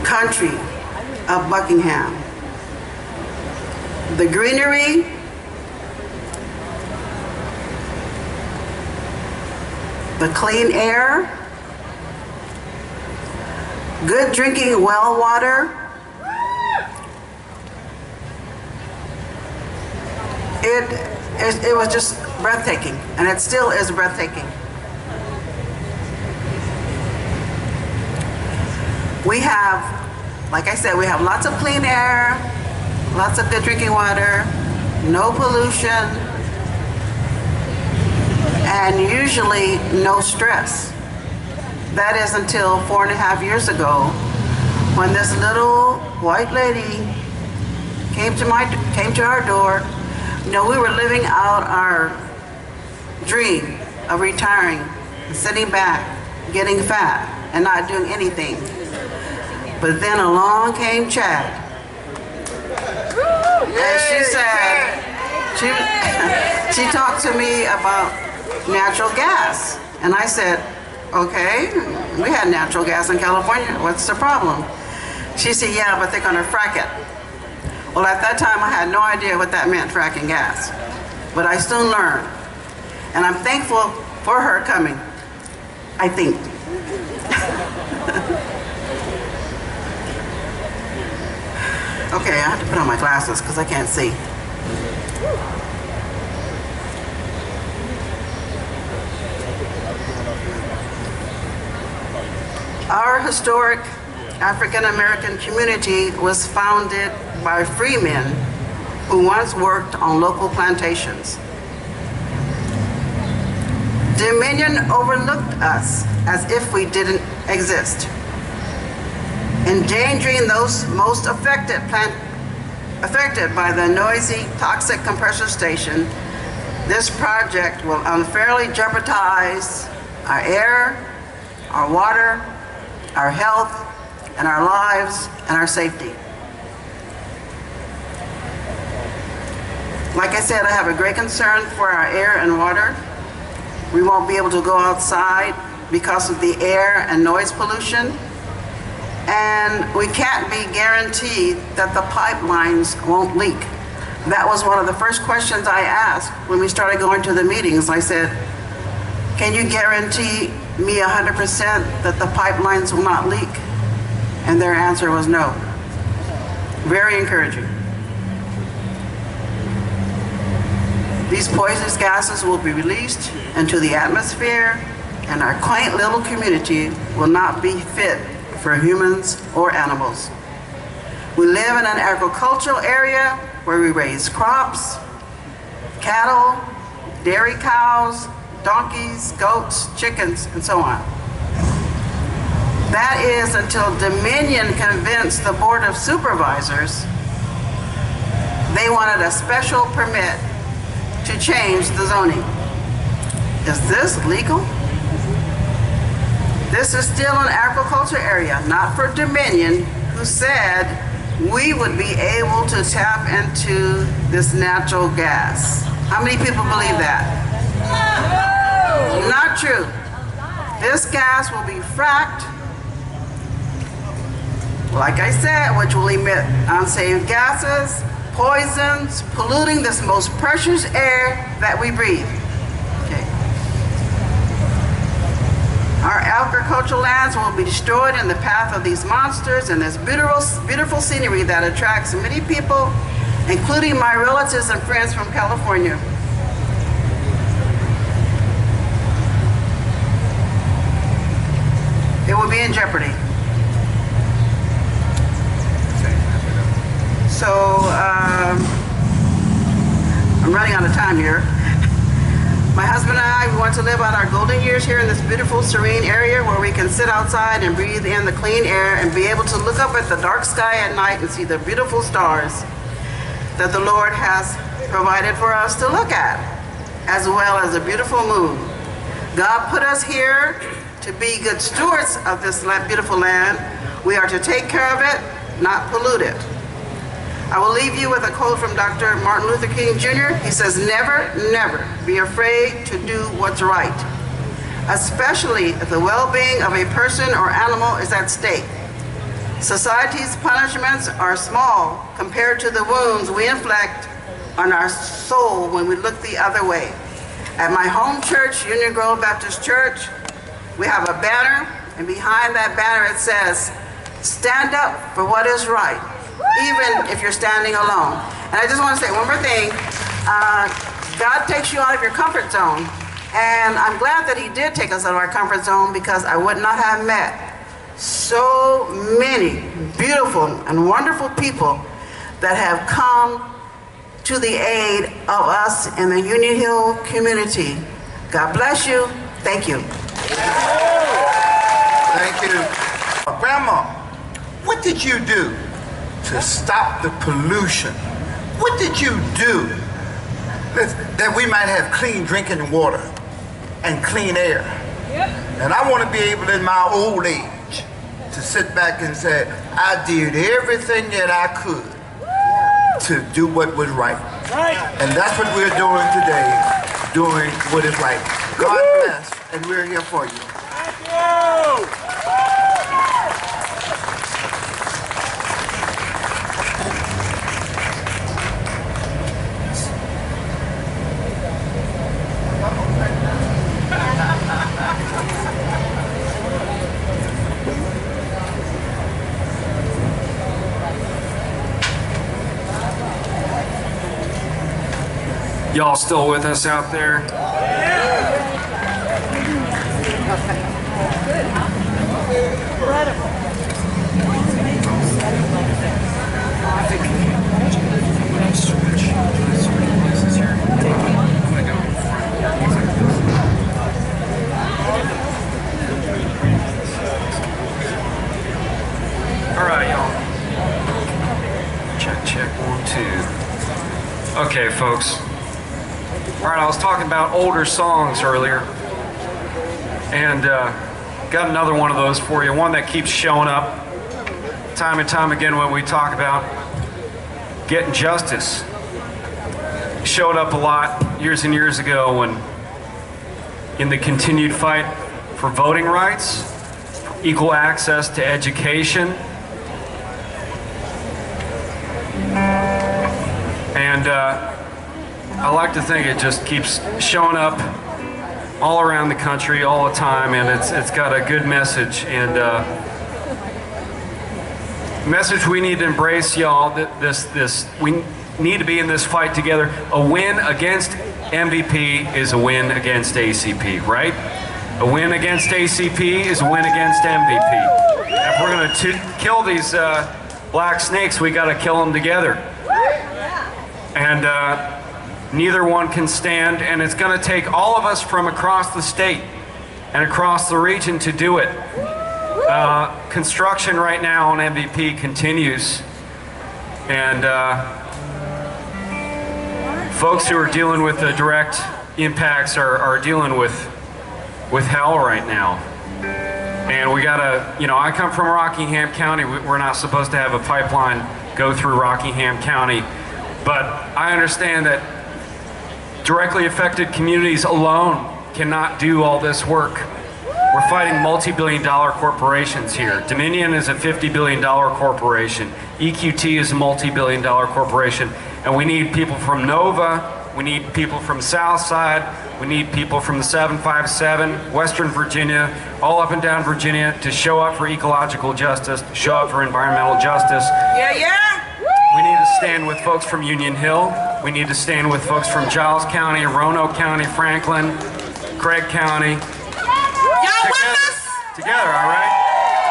country of Buckingham. The greenery, the clean air, good drinking well water. It was just breathtaking, and it still is breathtaking. We have, like I said, we have lots of clean air, lots of good drinking water, no pollution, and usually no stress. That is until 4.5 years ago, when this little white lady came to our door. You know, we were living out our dream of retiring, sitting back, getting fat, and not doing anything. But then along came Chad. And she said, she talked to me about natural gas. And I said, okay, we had natural gas in California. What's the problem? She said, yeah, but they're gonna frack it. Well, at that time, I had no idea what that meant, fracking gas. But I soon learned. And I'm thankful for her coming, I think. Okay, I have to put on my glasses because I can't see. Our historic African American community was founded by free men who once worked on local plantations. Dominion overlooked us as if we didn't exist, endangering those most affected by the noisy, toxic compressor station. This project will unfairly jeopardize our air, our water, our health, and our lives and our safety. Like I said, I have a great concern for our air and water. We won't be able to go outside because of the air and noise pollution. And we can't be guaranteed that the pipelines won't leak. That was one of the first questions I asked when we started going to the meetings. I said, can you guarantee me 100% that the pipelines will not leak? And their answer was no. Very encouraging. These poisonous gases will be released into the atmosphere, and our quaint little community will not be fit for humans or animals. We live in an agricultural area where we raise crops, cattle, dairy cows, donkeys, goats, chickens, and so on. That is until Dominion convinced the Board of Supervisors they wanted a special permit to change the zoning. Is this legal? This is still an agriculture area, not for Dominion, who said we would be able to tap into this natural gas. How many people believe that? Not true. This gas will be fracked, like I said, which will emit unsafe gases, poisons, polluting this most precious air that we breathe. Okay. Our agricultural lands will be destroyed in the path of these monsters and this beautiful scenery that attracts many people, including my relatives and friends from California. It will be in jeopardy. So, I'm running out of time here. My husband and I, we want to live out our golden years here in this beautiful, serene area where we can sit outside and breathe in the clean air and be able to look up at the dark sky at night and see the beautiful stars that the Lord has provided for us to look at, as well as a beautiful moon. God put us here to be good stewards of this beautiful land. We are to take care of it, not pollute it. I will leave you with a quote from Dr. Martin Luther King Jr. He says, never, never be afraid to do what's right, especially if the well-being of a person or animal is at stake. Society's punishments are small compared to the wounds we inflict on our soul when we look the other way. At my home church, Union Grove Baptist Church, we have a banner, and behind that banner it says, stand up for what is right, even if you're standing alone. And I just want to say one more thing. God takes you out of your comfort zone. And I'm glad that he did take us out of our comfort zone, because I would not have met so many beautiful and wonderful people that have come to the aid of us in the Union Hill community. God bless you. Thank you. Thank you. Grandma, what did you do to stop the pollution? What did you do that we might have clean drinking water and clean air? Yep. And I want to be able in my old age to sit back and say, I did everything that I could to do what was right. And that's what we're doing today, doing what is right. God bless, and we're here for you. Thank you. Y'all still with us out there? All right, y'all. Check, 1, 2. Okay, folks. All right, I was talking about older songs earlier, and got another one of those for you, one that keeps showing up time and time again when we talk about getting justice. Showed up a lot years and years ago when in the continued fight for voting rights, equal access to education, and I like to think it just keeps showing up all around the country all the time, and it's got a good message, and message we need to embrace, y'all. We need to be in this fight together. A win against MVP is a win against ACP, right? A win against ACP is a win against MVP. If we're going to kill these black snakes, we got to kill them together. And neither one can stand, and it's going to take all of us from across the state and across the region to do it. Construction right now on MVP continues, and folks who are dealing with the direct impacts are dealing with hell right now. And we gotta, I come from Rockingham County. We're not supposed to have a pipeline go through Rockingham County, but I understand that directly affected communities alone cannot do all this work. We're fighting multi-billion-dollar corporations here. Dominion is a $50 billion corporation. EQT is a multi-billion-dollar corporation. And we need people from Nova, we need people from Southside, we need people from the 757, Western Virginia, all up and down Virginia to show up for ecological justice, to show up for environmental justice. Yeah, yeah. We need to stand with folks from Union Hill. We need to stand with folks from Giles County, Roanoke County, Franklin, Craig County. Together, all right?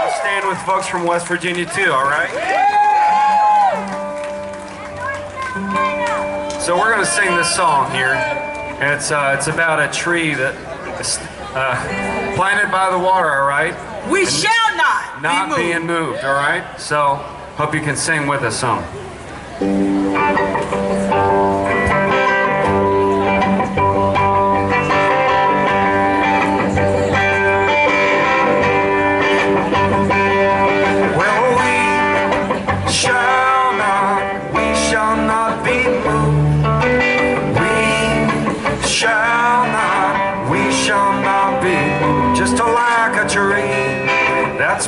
We'll stand with folks from West Virginia too, all right? So we're going to sing this song here, and it's about a tree that is planted by the water, all right? We shall not be being moved, all right? So hope you can sing with us some.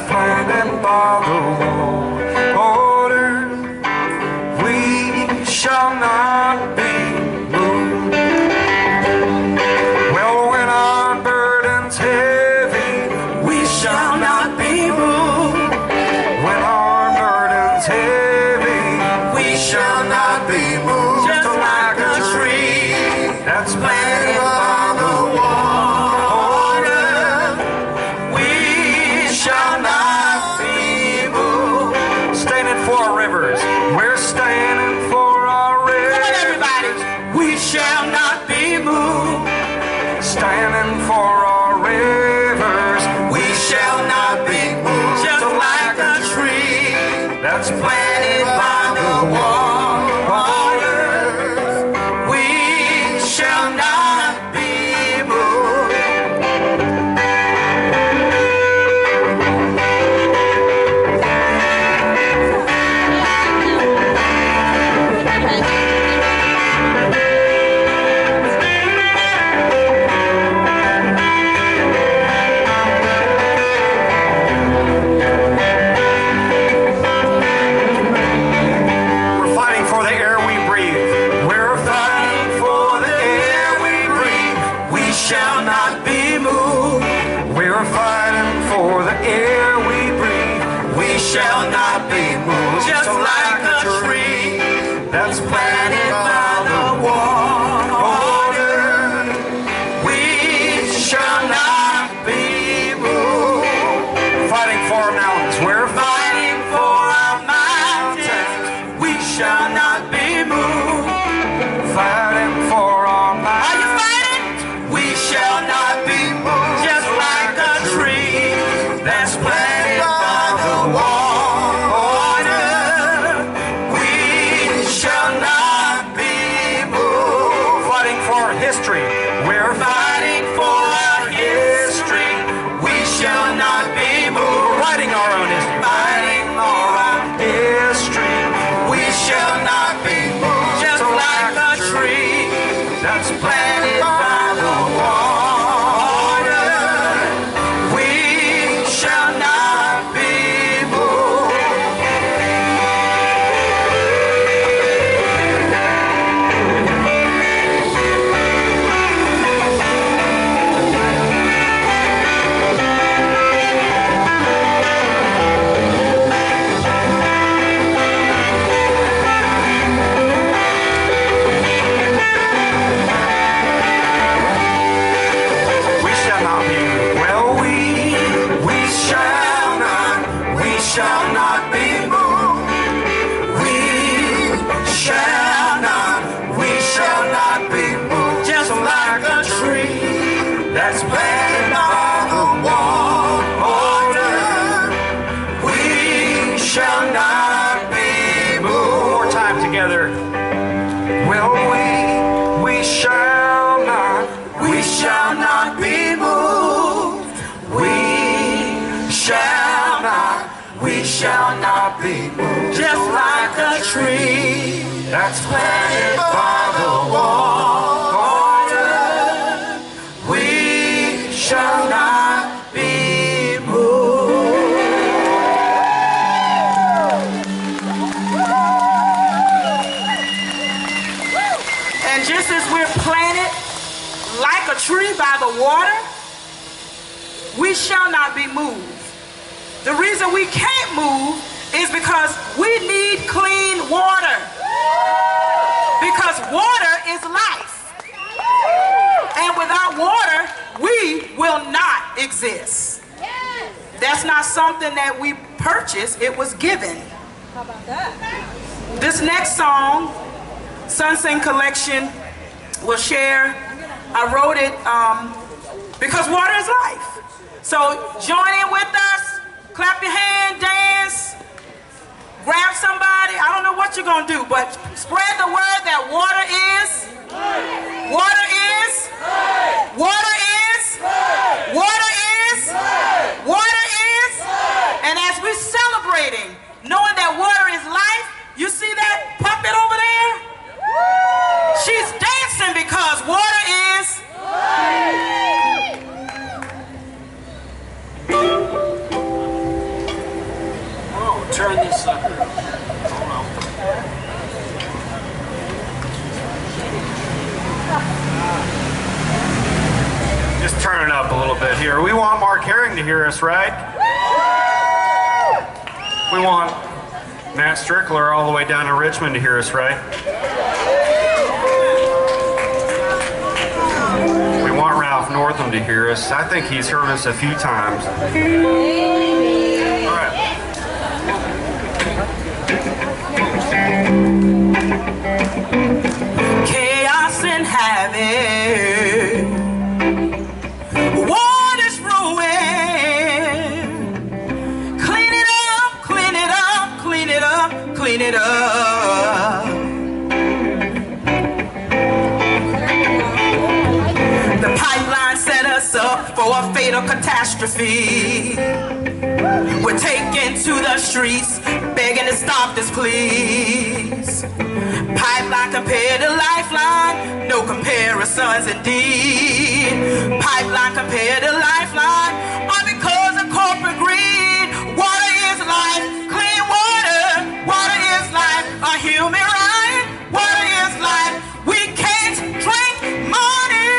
Planted by the water, we shall not be moved. Well, when our burden's heavy, we shall not be moved. When our burden's heavy, we shall not be moved. Just like a tree that's planted by the water. We're standing for our rivers. Come on, everybody. We shall not be moved. Standing for our rivers. We shall not be moved. Just like a tree that's planted by the waters. We shall not be moved. Shall not be moved, just like a tree that's planted by the water. We shall not be moved. Fighting for our mountains, we're fighting for our mountains. We shall not be moved. Fighting for our mountains. Are you fighting? We shall not be moved, just like a tree that's planted by the water. We shall not together. Well, we shall not be moved. We shall not be moved. Just like a tree that's planted by the water, we shall not be moved. And just as we're planted like a tree by the water, we shall not be moved. The reason we can't move is because we need clean water. Because water is life. And without water, we will not exist. That's not something that we purchased, it was given. How about that? This next song, Sun Sing Collection, will share. I wrote it because water is life. So join in with us. Clap your hand, dance, grab somebody. I don't know what you're going to do, but spread the word that water is. Water is. Water is. Water is. Water is. And as we're celebrating, knowing that water is life, you see that puppet over there? She's dancing because water is. Turn this up. Just turn it up a little bit here. We want Mark Herring to hear us, right? We want Matt Strickler all the way down to Richmond to hear us, right? We want Ralph Northam to hear us. I think he's heard us a few times. All right. Chaos in heaven, water's ruin. Clean it up, clean it up, clean it up, clean it up. The pipeline set us up for a fatal catastrophe. We're taken to the streets, begging to stop this, please. Pipeline compared to lifeline, no comparisons indeed. Pipeline compared to lifeline, all because of corporate greed. Water is life, clean water. Water is life, a human right. Water is life, we can't drink money.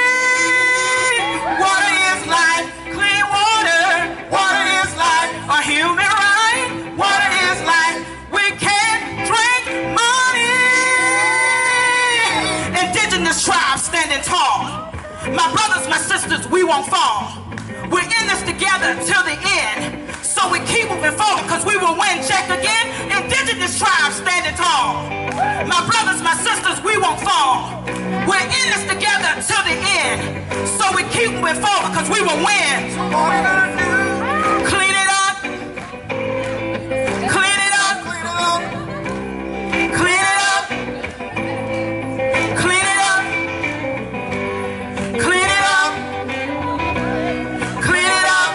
Water is life, clean water. Water is life, a human right. Water is life, we can't drink money. Indigenous tribes standing tall. My brothers, my sisters, we won't fall. We're in this together till the end. So we keep moving forward because we will win. Check again. Indigenous tribes standing tall. My brothers, my sisters, we won't fall. We're in this together till the end. So we keep moving forward because we will win. So what we gonna do? Clean it up. Clean it up. Clean it up. Clean it up. Clean it up. Clean it up. Clean it up.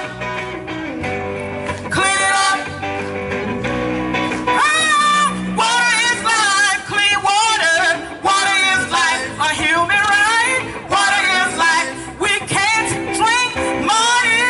Clean it up. Ah, water is life, clean water. Water is life, a human right. Water is life, we can't drink money.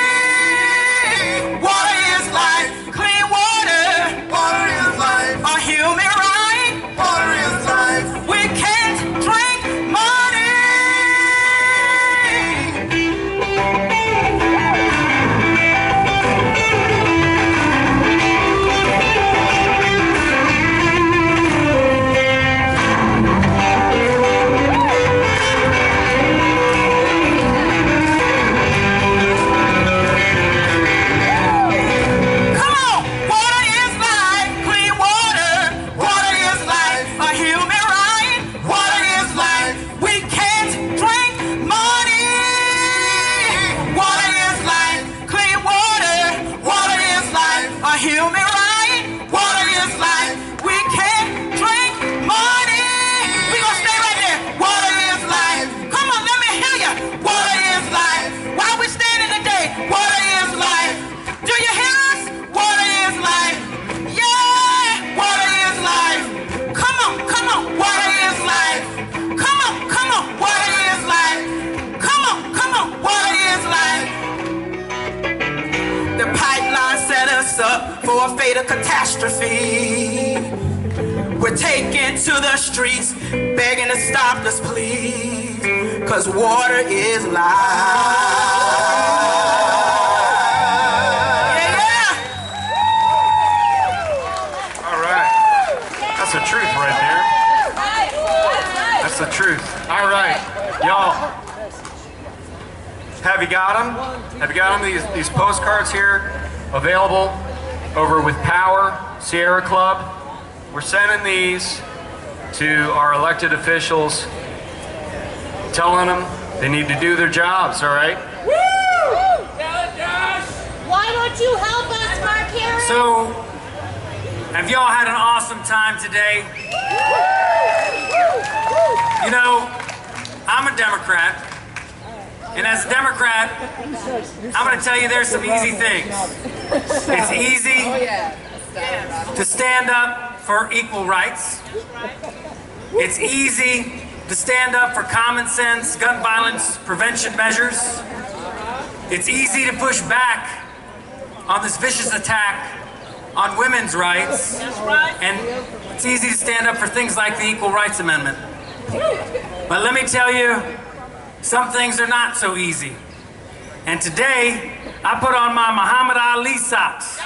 catastrophe. We're taken to the streets, begging to stop us, please, 'cause water is life. That's the truth right there. That's the truth. All right, y'all. Have you got them? Have you got them? These postcards here available over with Power, Sierra Club. We're sending these to our elected officials, telling them they need to do their jobs, all right? Why don't you help us, Mark Harris? So, have y'all had an awesome time today? You know, I'm a Democrat, and as a Democrat, I'm going to tell you there's some easy things. It's easy to stand up for equal rights. It's easy to stand up for common sense gun violence prevention measures. It's easy to push back on this vicious attack on women's rights, and it's easy to stand up for things like the Equal Rights Amendment. But let me tell you, some things are not so easy. And today, I put on my Muhammad Ali socks.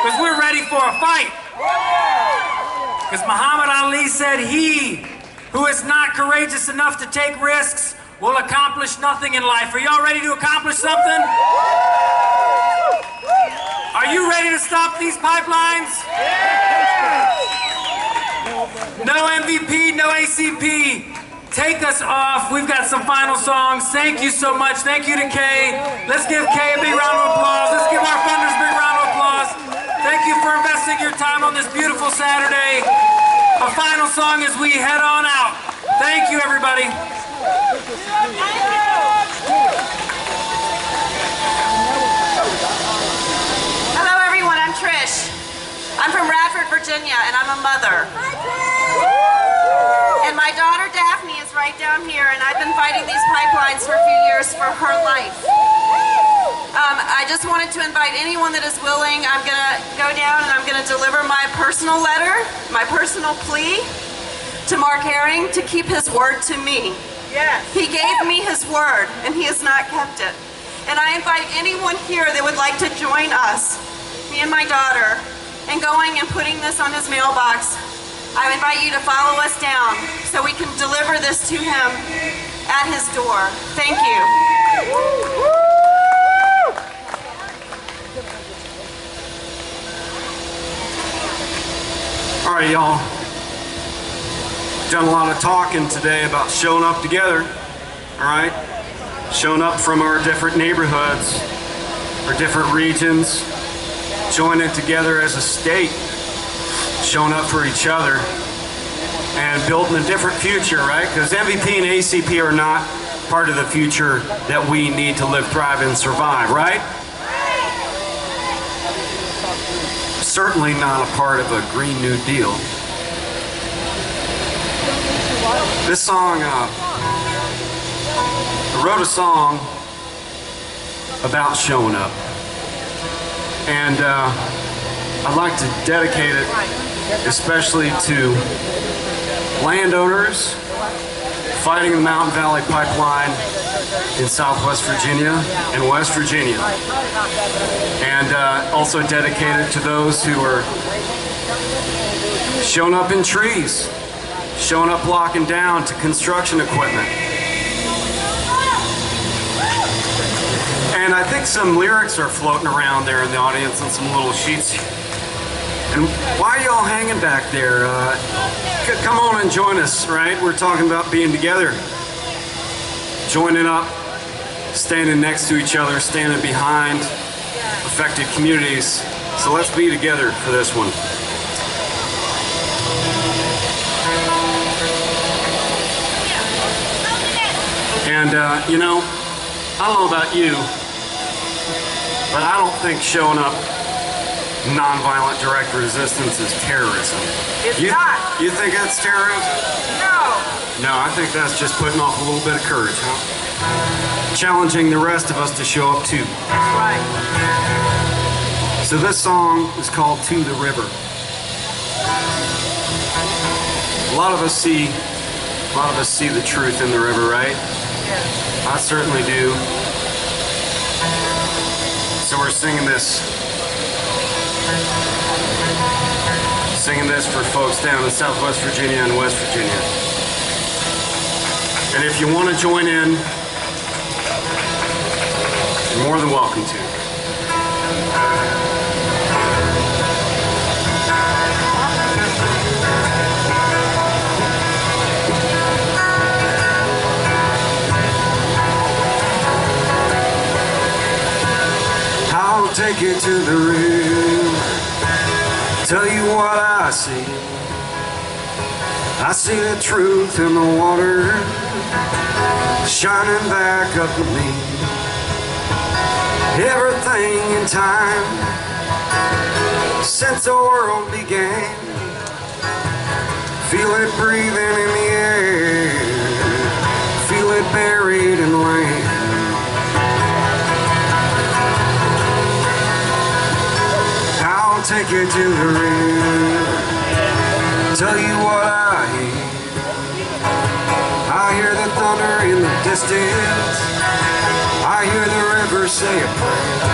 Because we're ready for a fight. Because Muhammad Ali said he who is not courageous enough to take risks will accomplish nothing in life. Are y'all ready to accomplish something? Are you ready to stop these pipelines? No MVP, no ACP. Take us off. We've got some final songs. Thank you so much. Thank you to Kay. Let's give Kay a big round of applause. Let's give our funders a big round of applause. Thank you for investing your time on this beautiful Saturday. A final song as we head on out. Thank you, everybody. Hello, everyone. I'm Trish. I'm from Radford, Virginia, and I'm a mother. And my daughter Daphne is right down here, and I've been fighting these pipelines for a few years for her life. I just wanted to invite anyone that is willing. I'm going to go down and I'm going to deliver my personal letter, my personal plea to Mark Herring to keep his word to me. Yes. He gave me his word, and he has not kept it. And I invite anyone here that would like to join us, me and my daughter, in going and putting this on his mailbox. I invite you to follow us down so we can deliver this to him at his door. Thank you. All right, y'all. Done a lot of talking today about showing up together, all right? Showing up from our different neighborhoods, our different regions, joining together as a state, showing up for each other, and building a different future, right? Because MVP and ACP are not part of the future that we need to live, thrive, and survive, right? Certainly not a part of a Green New Deal. This song, I wrote a song about showing up. And I'd like to dedicate it especially to landowners fighting the Mountain Valley Pipeline in Southwest Virginia and West Virginia. And also dedicated to those who are showing up in trees, showing up blocking down to construction equipment. And I think some lyrics are floating around there in the audience on some little sheets. And why are y'all hanging back there? Come on and join us, right? We're talking about being together, joining up, standing next to each other, standing behind affected communities. So let's be together for this one. And, you know, I don't know about you, but I don't think showing up nonviolent direct resistance is terrorism. It's not. You think that's terrorism? No. No, I think that's just putting off a little bit of courage, huh? Challenging the rest of us to show up too. Right. So this song is called To the River. A lot of us see the truth in the river, right? I certainly do. So we're singing this for folks down in Southwest Virginia and West Virginia. And if you want to join in, you're more than welcome to. I'll take you to the river, tell you what I see. I see the truth in the water, shining back up at me. Everything in time, since the world began. Feel it breathing in the air, feel it buried in land. I'll take you to the river, tell you what I hear. I hear the thunder in the distance, I hear the river say a prayer.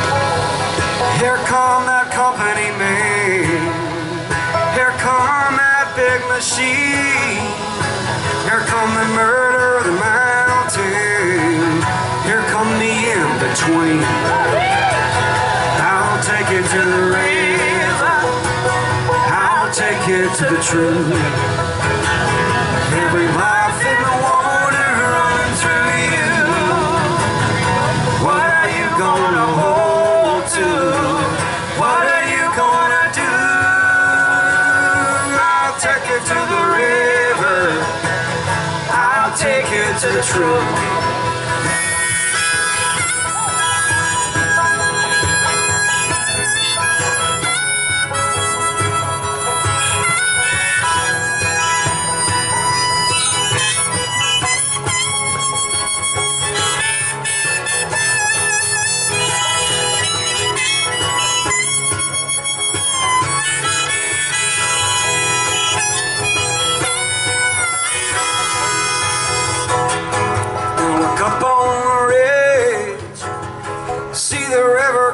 Here come that company man, here come that big machine, here come the murder of the mountain, here come the in-between. I'll take you to the river, I'll take you to the truth. Every life in the water running through you. What are you gonna hold to? What are you gonna do? I'll take you to the river, I'll take you to the truth.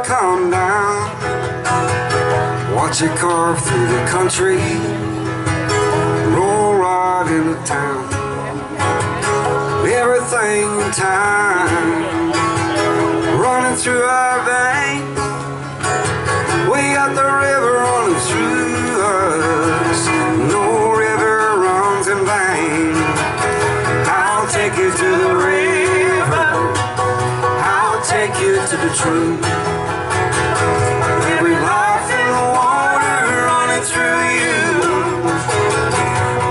Come down, watch it carve through the country, roll right into town. Everything in time, running through our veins. We got the river running through us, no river runs in vain. I'll take you to the river, I'll take you to the truth. Every life in the water running through you.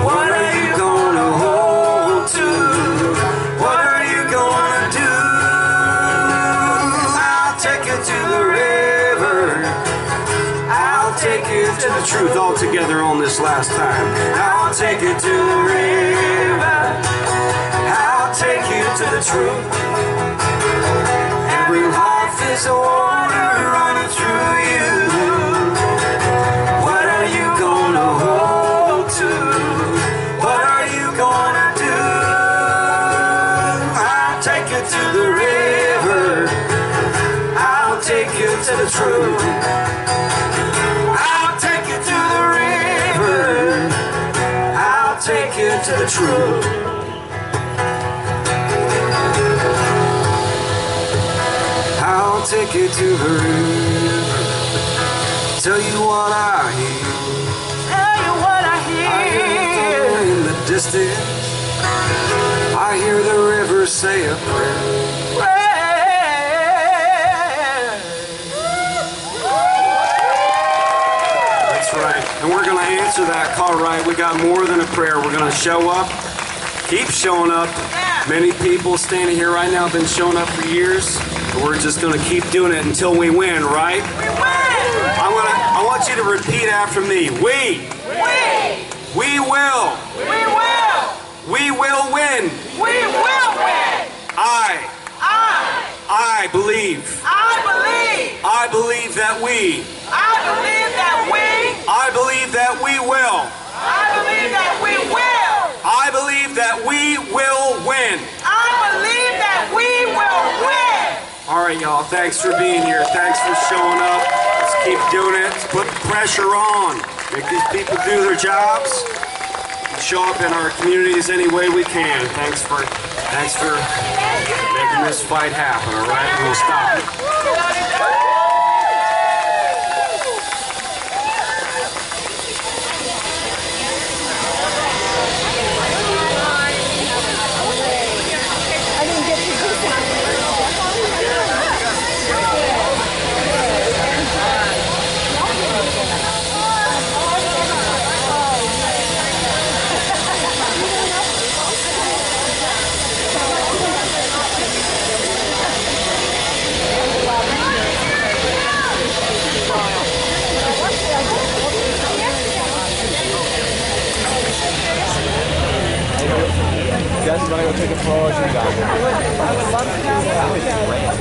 What are you gonna hold to? What are you gonna do? I'll take you to the river, I'll take you to the truth. All together on this last time. I'll take you to the river, I'll take you to the truth. Every life is a water running through you. What are you gonna hold to? What are you gonna do? I'll take you to the river, I'll take you to the truth. I'll take you to the river, I'll take you to the truth. I'll take you to the river, tell you what I hear. Tell you what I hear. I hear the thunder in the distance, I hear the river say a prayer. That's right. And we're going to answer that call right. We got more than a prayer. We're going to show up, keep showing up. Many people standing here right now have been showing up for years. We're just going to keep doing it until we win, right? We win! I want you to repeat after me. We will. We will win. We will win! I believe. I believe. I believe that we I y'all. Thanks for being here. Thanks for showing up. Let's keep doing it. Let's put the pressure on. Make these people do their jobs. Show up in our communities any way we can. Thanks for making this fight happen, all right? We'll stop it. You guys want to go take a pause? You got it.